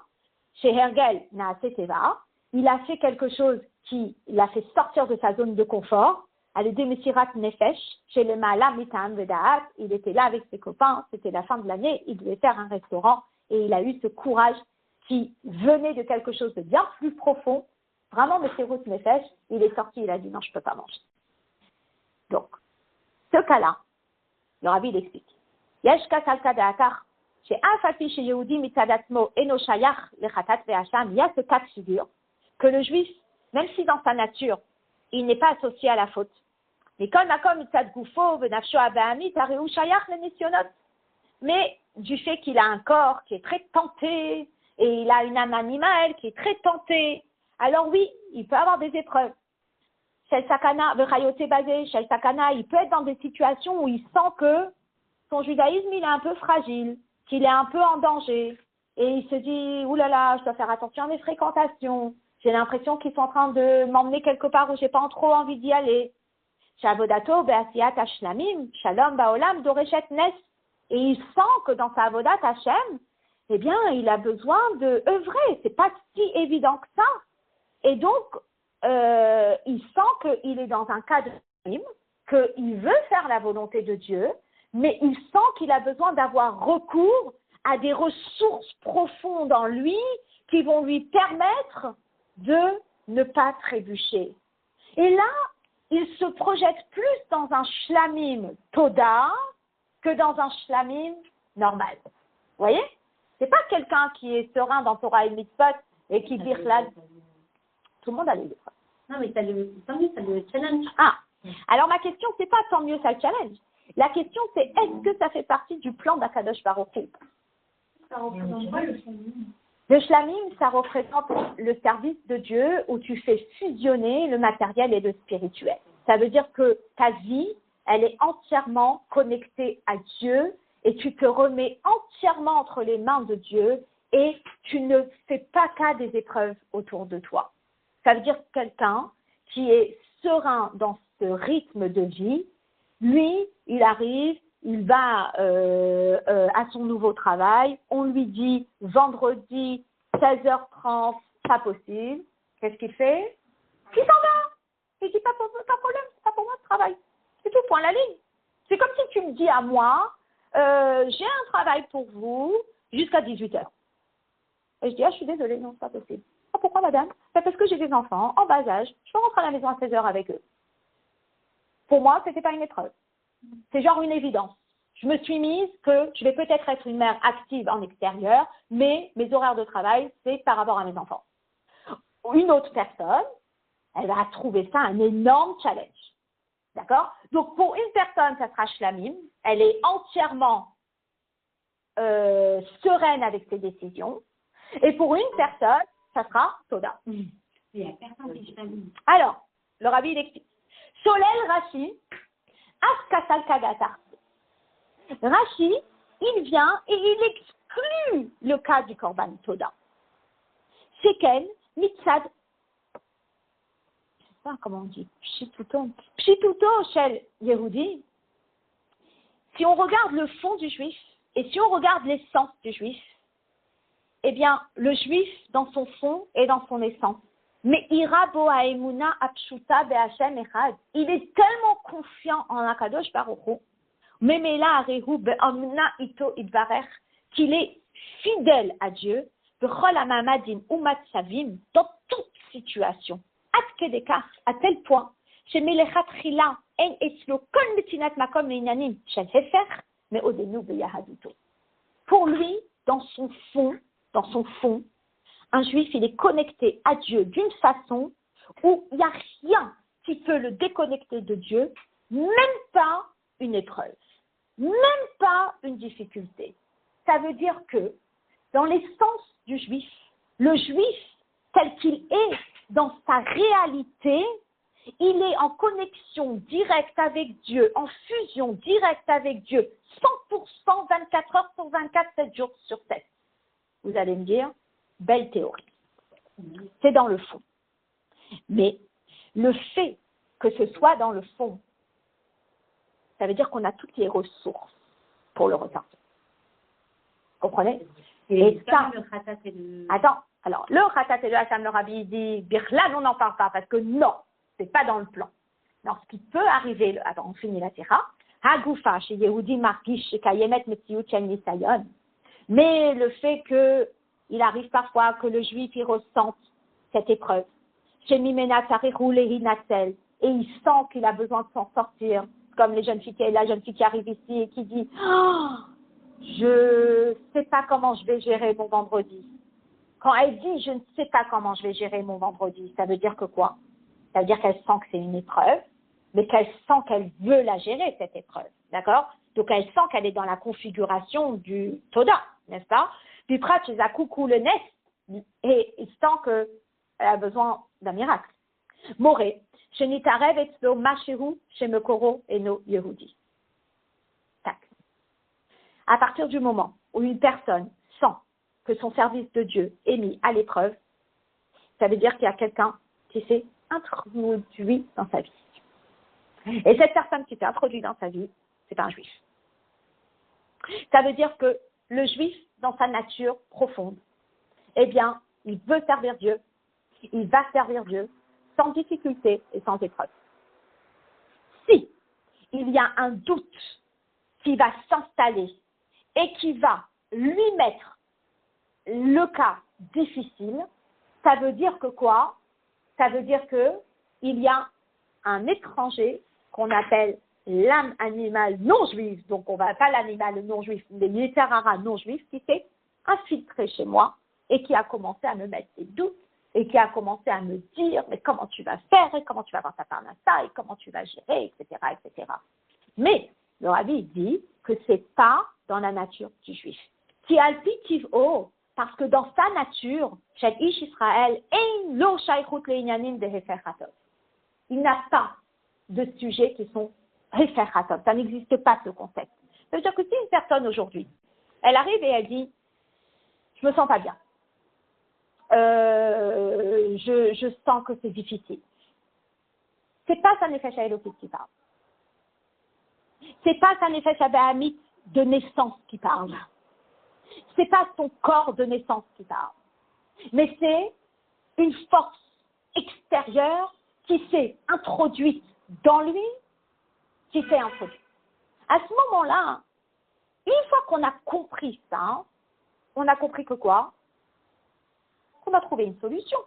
chez Hergel, Naaseteva, il a fait quelque chose qui l'a fait sortir de sa zone de confort. Aliede Mesirat Nefesh, chez le Maala Mitam Vedaat, il était là avec ses copains, c'était la fin de l'année, il devait faire un restaurant et il a eu ce courage qui venait de quelque chose de bien plus profond. Vraiment, Mesirat Nefesh, il est sorti, il a dit non, je ne peux pas manger. Donc, ce cas-là, le Rabbi l'explique. Yesh kasalka da'atar, chez Afafi chez Yehudi mitzadatmo eno shayach lechatat ve'asham, il y a ce cas de figure que le juif, même si dans sa nature, il n'est pas associé à la faute, mais kol makom mitzad gufo ve'nafsho abe'amit areu shayach le'nisyonot, mais du fait qu'il a un corps qui est très tenté et il a une âme animale qui est très tentée, alors oui, il peut avoir des épreuves. Shel Sakana, Vechayote basé, Shel Sakana, il peut être dans des situations où il sent que son judaïsme, il est un peu fragile, qu'il est un peu en danger. Et il se dit, oulala, je dois faire attention à mes fréquentations. J'ai l'impression qu'ils sont en train de m'emmener quelque part où j'ai pas trop envie d'y aller. Shavodato, Be'asiyat Hashlamim, Shalom Baolam, Doreshet Nes. Et il sent que dans sa Avodat Hashem, eh bien, il a besoin de œuvrer. C'est pas si évident que ça. Et donc, il sent qu'il est dans un cadre qu'il veut faire la volonté de Dieu, mais il sent qu'il a besoin d'avoir recours à des ressources profondes en lui qui vont lui permettre de ne pas trébucher. Et là, il se projette plus dans un shlamim toda que dans un shlamim normal. Vous voyez? C'est pas quelqu'un qui est serein dans Torah et Mitzvot et qui dit là. Tout le monde a les deux. Non, mais tant mieux, ça le challenge. Ah, alors ma question, c'est pas tant mieux ça le challenge. La question, c'est est-ce que ça fait partie du plan d'Akadosh Baruch Hu? Ça représente quoi le shlamim? Le shlamim, ça représente le service de Dieu où tu fais fusionner le matériel et le spirituel. Ça veut dire que ta vie, elle est entièrement connectée à Dieu et tu te remets entièrement entre les mains de Dieu et tu ne fais pas cas des épreuves autour de toi. Ça veut dire quelqu'un qui est serein dans ce rythme de vie, lui, il arrive, il va à son nouveau travail, on lui dit vendredi 16h30, pas possible. Qu'est-ce qu'il fait? Il s'en va. Il dit pas problème, c'est pas pour moi ce travail. C'est tout, point la ligne. C'est comme si tu me dis à moi, j'ai un travail pour vous jusqu'à 18h. Et je dis, je suis désolée, non, c'est pas possible. Ah, pourquoi madame? Parce que j'ai des enfants en bas âge, je peux rentrer à la maison à 16h avec eux. Pour moi, c'était pas une épreuve. C'est genre une évidence. Je me suis mise que je vais peut-être être une mère active en extérieur, mais mes horaires de travail, c'est par rapport à mes enfants. Une autre personne, elle va trouver ça un énorme challenge. D'accord? Donc, pour une personne, ça sera shlamim. Elle est entièrement sereine avec ses décisions. Et pour une personne, ça sera Toda. Il n'y a personne qui shlamim. Alors, le Rabbi, il explique. Solel Rashi, Askasal Kagatar. Rashi, il vient et il exclut le cas du Korban Toda. Sheken, Mitzad, je ne sais pas comment on dit, Pshituto Shel Yehudi. Si on regarde le fond du juif et si on regarde l'essence du juif, eh bien, le juif, dans son fond et dans son essence, mais ira bo haemuna apshuta be'Hashem echad. Il est tellement confiant en Akadosh Baruch Hu, memela arehu be'amna ito idvarech, qu'il est fidèle à Dieu, bechol hamamadim umatzavim, dans toute situation, ad kedekach, à tel point, chez melechatchila en etzlo kol metinat makom leinanim shel hefer, mais odenu be'yahaduto. Pour lui, dans son fond, un juif, il est connecté à Dieu d'une façon où il n'y a rien qui peut le déconnecter de Dieu, même pas une épreuve, même pas une difficulté. Ça veut dire que dans l'essence du juif, le juif tel qu'il est dans sa réalité, il est en connexion directe avec Dieu, en fusion directe avec Dieu, 100%, 24 heures sur 24, 7 jours sur 7. Vous allez me dire, belle théorie. C'est dans le fond. Mais le fait que ce soit dans le fond, ça veut dire qu'on a toutes les ressources pour le ressortir. Comprenez? Et ça, le khatat et le... attends, alors le khatat et le hacham, le rabbi dit, Birlan, on n'en parle pas parce que non, c'est pas dans le plan. Alors, ce qui peut arriver, attends, on finit la tira, Hagoufa, chez Yehudi Margish, chez Kayemet Metziut Chen Nisayon. Mais le fait qu'il arrive parfois que le juif, il ressente cette épreuve. Chez Mimena Tarihu Lehi Natsel, et il sent qu'il a besoin de s'en sortir, comme la jeune fille qui arrive ici et qui dit oh, je ne sais pas comment je vais gérer mon vendredi. Quand elle dit je ne sais pas comment je vais gérer mon vendredi, ça veut dire que quoi? Ça veut dire qu'elle sent que c'est une épreuve, mais qu'elle sent qu'elle veut la gérer, cette épreuve. D'accord? Donc elle sent qu'elle est dans la configuration du Toda, n'est-ce pas? Puis Prat chez Zakoukou le Nes, et il sent qu'elle a besoin d'un miracle. Moré, chez Nitarev et Tzlo Macheru, chez Mekoro et no Yehudi. Tac. À partir du moment où une personne sent que son service de Dieu est mis à l'épreuve, ça veut dire qu'il y a quelqu'un qui s'est introduit dans sa vie. Et cette personne qui s'est introduite dans sa vie, c'est pas un juif. Ça veut dire que le juif, dans sa nature profonde, eh bien, il veut servir Dieu, il va servir Dieu sans difficulté et sans épreuve. Si il y a un doute qui va s'installer et qui va lui mettre le cas difficile, ça veut dire que quoi? Ça veut dire que il y a un étranger qu'on appelle l'âme animale non juive, donc on va pas l'animal non juif, mais l'Yetzirara non juif, qui s'est infiltré chez moi et qui a commencé à me mettre des doutes et qui a commencé à me dire mais comment tu vas faire et comment tu vas avoir ta parnassa et comment tu vas gérer, etc., etc. Mais le rabbi dit que c'est pas dans la nature du juif. Qui alpitiv o, parce que dans sa nature, Shel Ish Israël, ein lo shaychut le'inyanim de hefer hatov. Il n'a pas de sujets qui sont hefer hatov. Ça n'existe pas ce concept. Ça veut dire que si une personne aujourd'hui, elle arrive et elle dit, je me sens pas bien. Je sens que c'est difficile. C'est pas sa nefesh ha'elokit qui parle. C'est pas sa nefesh ha'behamit de naissance qui parle. C'est pas son corps de naissance qui parle. Mais c'est une force extérieure qui s'est introduite dans lui, qui s'est introduite. À ce moment-là, une fois qu'on a compris ça, on a compris que quoi? Qu'on a trouvé une solution.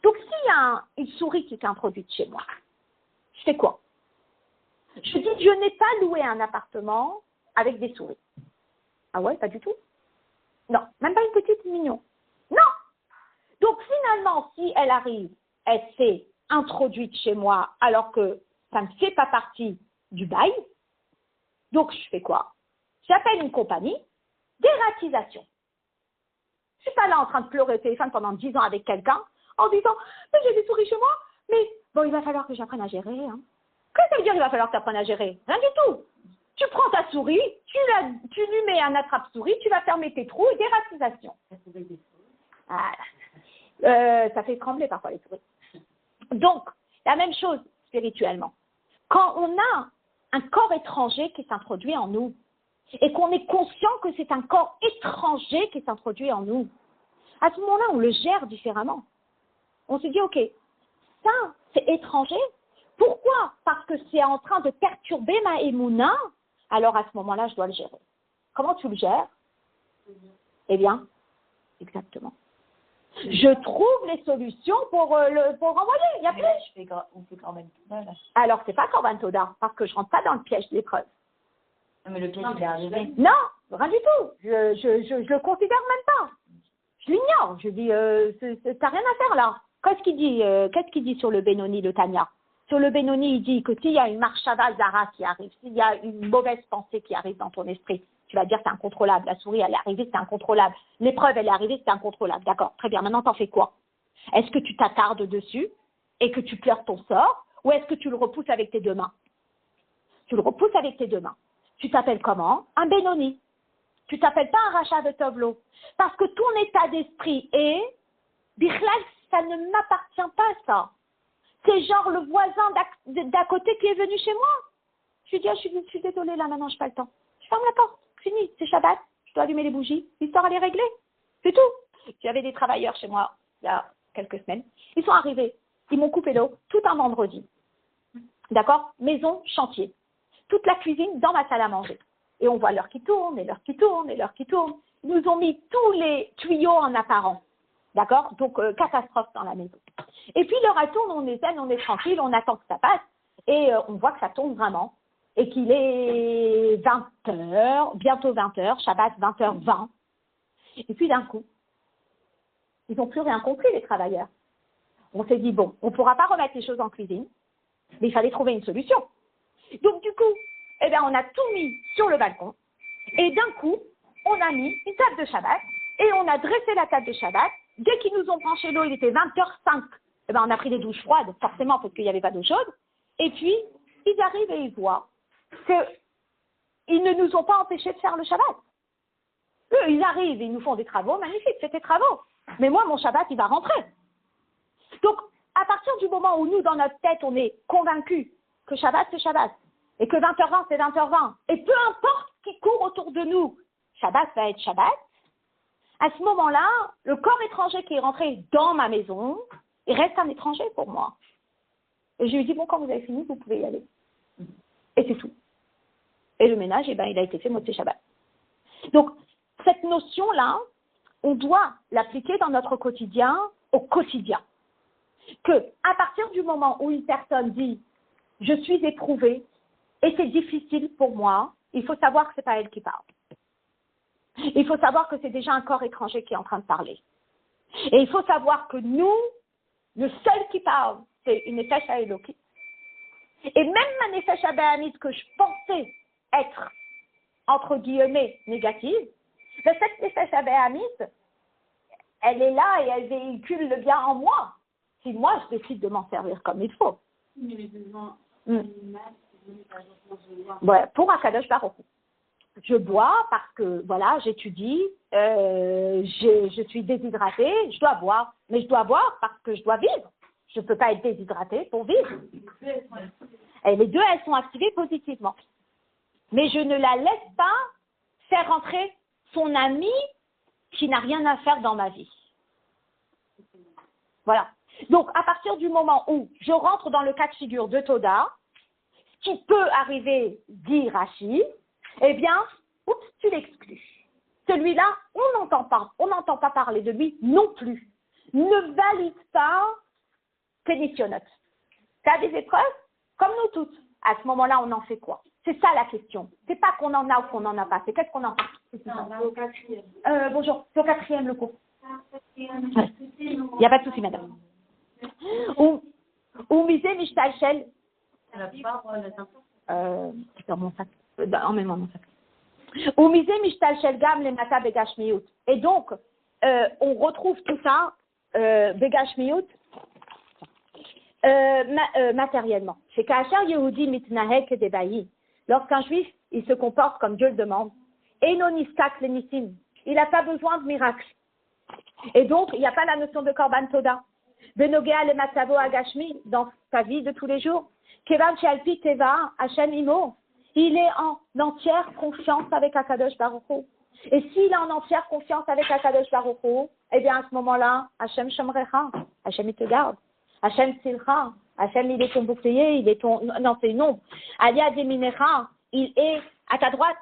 Donc, s'il y a une souris qui s'est introduite chez moi, je fais quoi? Je dis, je n'ai pas loué un appartement avec des souris. Ah ouais, pas du tout? Non, même pas une petite mignon. Non! Donc, finalement, si elle arrive, elle s'est introduite chez moi alors que ça ne fait pas partie du bail, donc je fais quoi? J'appelle une compagnie d'ératisation. Je ne suis pas là en train de pleurer au téléphone pendant 10 ans avec quelqu'un en disant « mais j'ai des souris chez moi, mais bon, il va falloir que j'apprenne à gérer. Hein. » Qu'est-ce que ça veut dire il va falloir que tu apprennes à gérer? Rien du tout. Tu prends ta souris, tu lui mets un attrape-souris, tu vas fermer tes trous et d'ératisation. Voilà. Ça fait trembler parfois les souris. Donc, la même chose spirituellement. Quand on a un corps étranger qui s'introduit en nous, et qu'on est conscient que c'est un corps étranger qui s'introduit en nous, à ce moment-là, on le gère différemment. On se dit, ok, ça, c'est étranger. Pourquoi? Parce que c'est en train de perturber ma émouna. Alors, à ce moment-là, je dois le gérer. Comment tu le gères? Eh bien, exactement. Je trouve les solutions pour renvoyer. Il y a plus. On fait Corban Toda, là. Alors, c'est pas Corban Toda, parce que je rentre pas dans le piège de l'épreuve. Non, mais le piège, il est arrivé. Non, rien du tout. Je le considère même pas. Je l'ignore. Je dis, t'as rien à faire là. Qu'est-ce qu'il dit sur le Benoni, le Tanya? Sur le Benoni, il dit que s'il y a une marshava zara qui arrive, s'il y a une mauvaise pensée qui arrive dans ton esprit, tu vas dire c'est incontrôlable. La souris, elle est arrivée, c'est incontrôlable. L'épreuve, elle est arrivée, c'est incontrôlable. D'accord, très bien. Maintenant, t'en fais quoi? Est-ce que tu t'attardes dessus et que tu pleures ton sort, ou est-ce que tu le repousses avec tes deux mains? Tu le repousses avec tes deux mains. Tu t'appelles comment? Un Benoni. Tu t'appelles pas un rachat de tableau. Parce que ton état d'esprit est, Bichlal, ça ne m'appartient pas, ça. c'est genre le voisin d'à côté qui est venu chez moi. Je lui dis, je suis désolée, là, maintenant, je n'ai pas le temps. Je ferme la porte, fini, c'est Shabbat, je dois allumer les bougies, l'histoire, elle est réglée. C'est tout. J'avais des travailleurs chez moi, il y a quelques semaines. Ils sont arrivés, ils m'ont coupé l'eau tout un vendredi. D'accord? Maison, chantier. Toute la cuisine dans ma salle à manger. Et on voit l'heure qui tourne, et l'heure qui tourne, et l'heure qui tourne. Ils nous ont mis tous les tuyaux en apparent. D'accord? Donc, catastrophe dans la maison. Et puis, l'heure elle tourne, on est zen, on est tranquille, on attend que ça passe. Et on voit que ça tourne vraiment. Et qu'il est 20h, bientôt 20h, Shabbat 20h20. Et puis, d'un coup, ils n'ont plus rien compris, les travailleurs. On s'est dit, bon, on ne pourra pas remettre les choses en cuisine, mais il fallait trouver une solution. Donc, du coup, eh bien, on a tout mis sur le balcon. Et d'un coup, on a mis une table de Shabbat et on a dressé la table de Shabbat. Dès qu'ils nous ont branché l'eau, il était 20h05. Eh bien, on a pris des douches froides, forcément, parce qu'il n'y avait pas d'eau chaude. Et puis, ils arrivent et ils voient qu'ils ne nous ont pas empêchés de faire le Shabbat. Eux, ils arrivent et ils nous font des travaux magnifiques, c'est des travaux. Mais moi, mon Shabbat, il va rentrer. Donc, à partir du moment où nous, dans notre tête, on est convaincus que Shabbat, c'est Shabbat, et que 20h20, c'est 20h20, et peu importe ce qui court autour de nous, Shabbat va être Shabbat, à ce moment-là, le corps étranger qui est rentré dans ma maison, il reste un étranger pour moi. Et je lui dis, bon, quand vous avez fini, vous pouvez y aller. Et c'est tout. Et le ménage, eh ben, il a été fait Motzei Shabbat. Donc, cette notion-là, on doit l'appliquer dans notre quotidien, au quotidien. Que, à partir du moment où une personne dit « je suis éprouvée et c'est difficile pour moi », il faut savoir que ce n'est pas elle qui parle. Il faut savoir que c'est déjà un corps étranger qui est en train de parler. Et il faut savoir que nous, le seul qui parle, c'est une Nefesh HaElokit. Et même ma Nefesh HaBahamit que je pensais être, entre guillemets, négative, cette Nefesh HaBahamit, elle est là et elle véhicule le bien en moi. Si moi, je décide de m'en servir comme il faut. Ouais, pour Akadosh Baruch Hu. Je bois parce que, voilà, j'étudie, je suis déshydratée, je dois boire. Mais je dois boire parce que je dois vivre. Je ne peux pas être déshydratée pour vivre. Et les deux, elles sont activées positivement. Mais je ne la laisse pas faire rentrer son ami qui n'a rien à faire dans ma vie. Voilà. Donc, à partir du moment où je rentre dans le cas de figure de Toda, ce qui peut arriver, dit Rashi, eh bien, oups, tu l'exclus. Celui-là, on n'entend pas parler de lui non plus. Ne valide pas pénitionnote. Tu as des épreuves, comme nous toutes. À ce moment-là, on en fait quoi? C'est ça la question. C'est pas qu'on en a ou qu'on n'en a pas, c'est qu'est-ce qu'on en fait. Non, on va au 4e. Bonjour, c'est au 4e le cours. Il n'y a pas de souci, madame. Ou misé Mishtalchel. Dans mon sac. Emmène-moi mon sac. Ou misé Mishtalchel Gam le Mata Begashmiut. Et donc, on retrouve tout ça, Begashmiut, matériellement. C'est Kachar Yehudi Mitnahek Debayi. Lorsqu'un juif, il se comporte comme Dieu le demande. Enoniskak Lenissim. Il n'a pas besoin de miracles. Et donc, il n'y a pas la notion de Korban Toda. Benogea le Matzavo Agashmi, dans sa vie de tous les jours. Kevan Shalpi Teva, Hashem Imo. Il est en entière confiance avec Akadosh Baruch Hu. Et s'il est en entière confiance avec Akadosh Baruch Hu, eh bien, à ce moment-là, Hashem Shomrecha. Hashem, il te garde. Hashem Silcha. Hashem, il est ton bouclier, il est ton... Non, c'est une ombre. Alia Deminecha, il est à ta droite.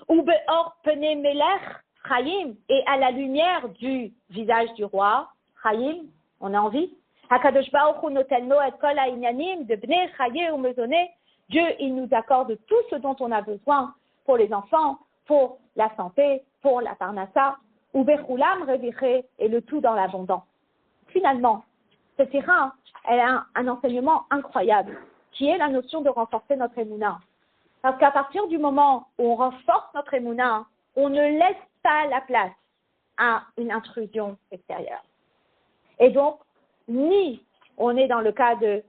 Ou Beor Pene Melech, Chaim, et à la lumière du visage du roi, Chaim, on a envie. Hakadosh Baruch Hu notelno et kol ha'inyanim de bnei chaye ou mezoné. Dieu, il nous accorde tout ce dont on a besoin pour les enfants, pour la santé, pour la parnassa, ou bechulam reviché, et le tout dans l'abondance. Finalement, cette ira, elle a un enseignement incroyable, qui est la notion de renforcer notre émouna. Parce qu'à partir du moment où on renforce notre émouna, on ne laisse pas la place à une intrusion extérieure. Et donc, ni on est dans le cas de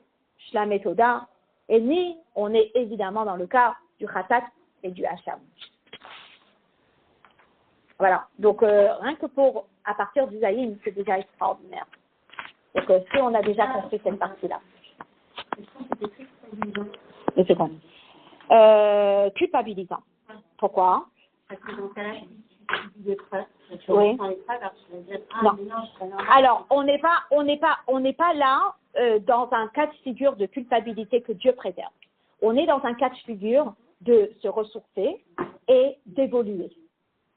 Shlam et Toda, et ni on est évidemment dans le cas du Khatat et du Hacham. Voilà. Donc, rien que pour, à partir du Zaïm, c'est déjà extraordinaire. Donc, si on a déjà compris cette partie-là. Une seconde. Culpabilisant. Pourquoi? Parce que dans ce cas-là, tu dis des preuves. Oui. Non. Alors, on n'est pas là dans un cas de figure de culpabilité que Dieu préserve. On est dans un cas de figure de se ressourcer et d'évoluer.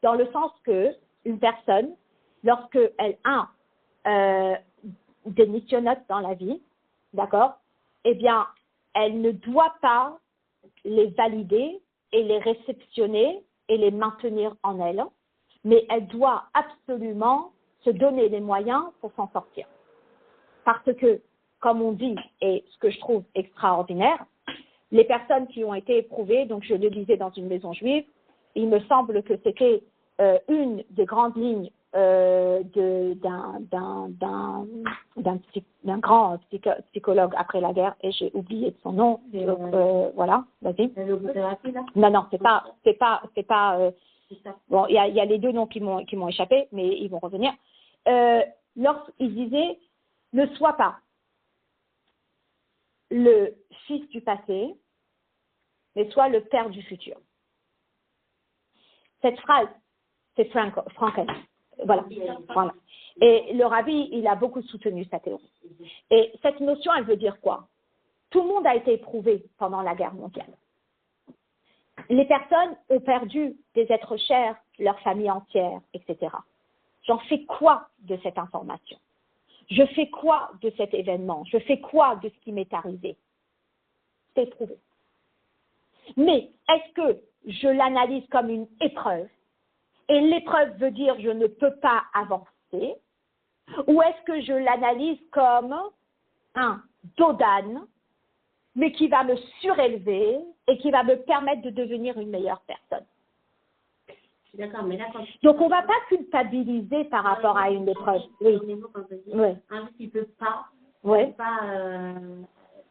Dans le sens que une personne, lorsqu'elle a des missionnotes dans la vie, d'accord, eh bien, elle ne doit pas les valider et les réceptionner et les maintenir en elle, mais elle doit absolument se donner les moyens pour s'en sortir. Parce que, comme on dit, et ce que je trouve extraordinaire, les personnes qui ont été éprouvées, donc je le disais dans une maison juive, il me semble que c'était une des grandes lignes d'un grand psychologue après la guerre, et j'ai oublié son nom. Voilà, vas-y. Non, c'est pas. Bon, il y a les deux noms qui m'ont échappé, mais ils vont revenir. Lorsqu'il disait, ne sois pas le fils du passé, mais sois le père du futur. Cette phrase, c'est Frankel. Voilà. Et le rabbi, il a beaucoup soutenu sa théorie. Et cette notion, elle veut dire quoi? Tout le monde a été éprouvé pendant la guerre mondiale. Les personnes ont perdu des êtres chers, leur famille entière, etc. J'en fais quoi de cette information? Je fais quoi de cet événement? Je fais quoi de ce qui m'est arrivé? C'est éprouvé. Mais est-ce que je l'analyse comme une épreuve? Et l'épreuve veut dire je ne peux pas avancer? Ou est-ce que je l'analyse comme un dos d'âne, mais qui va me surélever et qui va me permettre de devenir une meilleure personne? D'accord, mais là, donc on ne va pas culpabiliser par rapport à une épreuve. Oui. Oui. Un juif, il ne peut pas,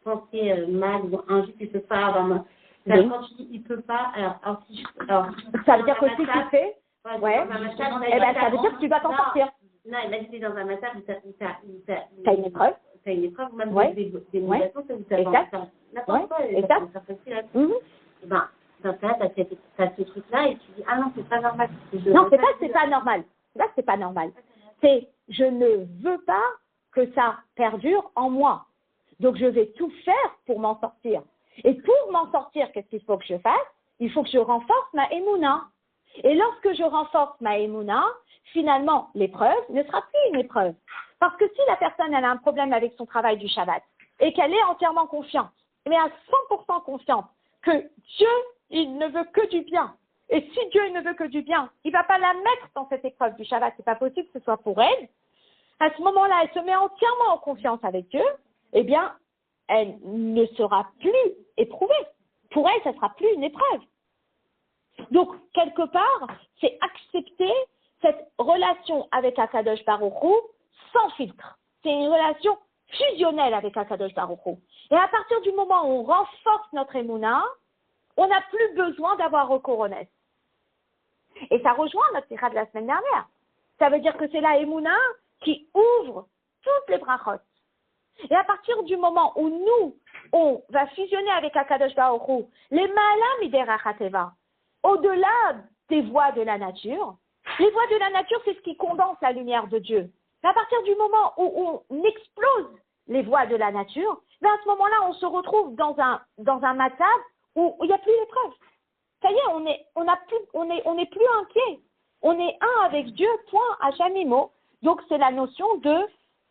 penser mal, ou un juif, il ne peut pas avoir... Quand tu dis il ne peut pas, alors ça veut dire que si tu fais, ça veut dire que tu vas t'en sortir. Non, il m'a dit dans un massage où tu as une épreuve. Tu as une épreuve, ou même des motivations, que vous avez n'importe quoi, ça fait là. Dans ce cas-là, tu as ce truc-là et tu dis, ah non, c'est pas normal. Non, c'est pas normal. Là, c'est pas normal. C'est, je ne veux pas que ça perdure en moi. Donc, je vais tout faire pour m'en sortir. Et pour m'en sortir, qu'est-ce qu'il faut que je fasse? Il faut que je renforce ma émouna. Et lorsque je renforce ma émouna, finalement, l'épreuve ne sera plus une épreuve. Parce que si la personne elle a un problème avec son travail du Shabbat et qu'elle est entièrement confiante, mais à 100% confiante que Dieu, il ne veut que du bien. Et si Dieu il ne veut que du bien, il ne va pas la mettre dans cette épreuve du Shabbat. Ce n'est pas possible que ce soit pour elle. À ce moment-là, elle se met entièrement en confiance avec Dieu. Eh bien, elle ne sera plus éprouvée. Pour elle, ça ne sera plus une épreuve. Donc, quelque part, c'est accepter cette relation avec Akadosh Baruch Hu sans filtre. C'est une relation fusionnelle avec Akadosh Baruch Hu. Et à partir du moment où on renforce notre émouna, on n'a plus besoin d'avoir recours au Nes. Et ça rejoint notre tirade de la semaine dernière. Ça veut dire que c'est la émouna qui ouvre toutes les brachot. Et à partir du moment où nous, on va fusionner avec Akadosh Baruch Hu, les malam iderachateva, au-delà des voies de la nature, les voies de la nature, c'est ce qui condense la lumière de Dieu. Mais à partir du moment où on explose les voies de la nature, à ce moment-là, on se retrouve dans un matzah où il n'y a plus l'épreuve. Ça y est, on n'est plus inquiet. On est un avec Dieu, point à jamais mot. Donc, c'est la notion de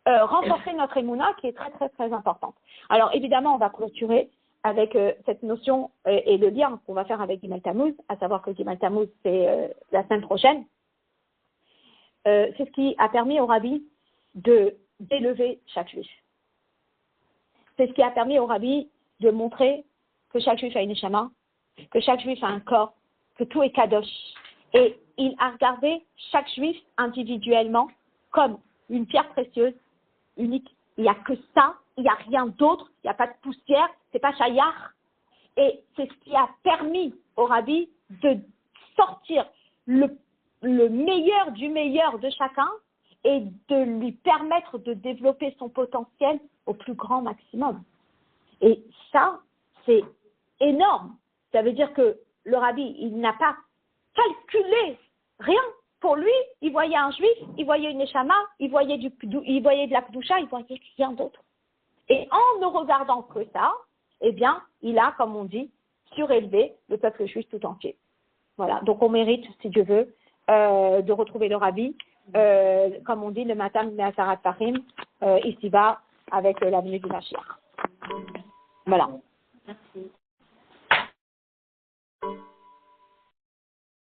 renforcer notre émouna qui est très, très, très importante. Alors, évidemment, on va clôturer avec cette notion et le lien qu'on va faire avec Gimel Tammuz, à savoir que Gimel Tammuz, c'est la semaine prochaine. C'est ce qui a permis au rabbi d'élever chaque juif. C'est ce qui a permis au rabbi de montrer que chaque juif a une neshama, que chaque juif a un corps, que tout est kadosh. Et il a regardé chaque juif individuellement comme une pierre précieuse, unique. Il n'y a que ça, il n'y a rien d'autre, il n'y a pas de poussière, c'est pas chayar. Et c'est ce qui a permis au rabbi de sortir le meilleur du meilleur de chacun et de lui permettre de développer son potentiel au plus grand maximum. Et ça, c'est énorme. Ça veut dire que le rabbi, il n'a pas calculé rien. Pour lui, il voyait un juif, il voyait une neshama, il voyait de la kedusha, il voyait rien d'autre. Et en ne regardant que ça, eh bien, il a, comme on dit, surélevé le peuple juif tout entier. Voilà. Donc, on mérite, si Dieu veut, de retrouver le rabbi, comme on dit, le matin, le Me'asarat Farim, ici-bas, avec l'avenue du Mashiach. Voilà. Merci.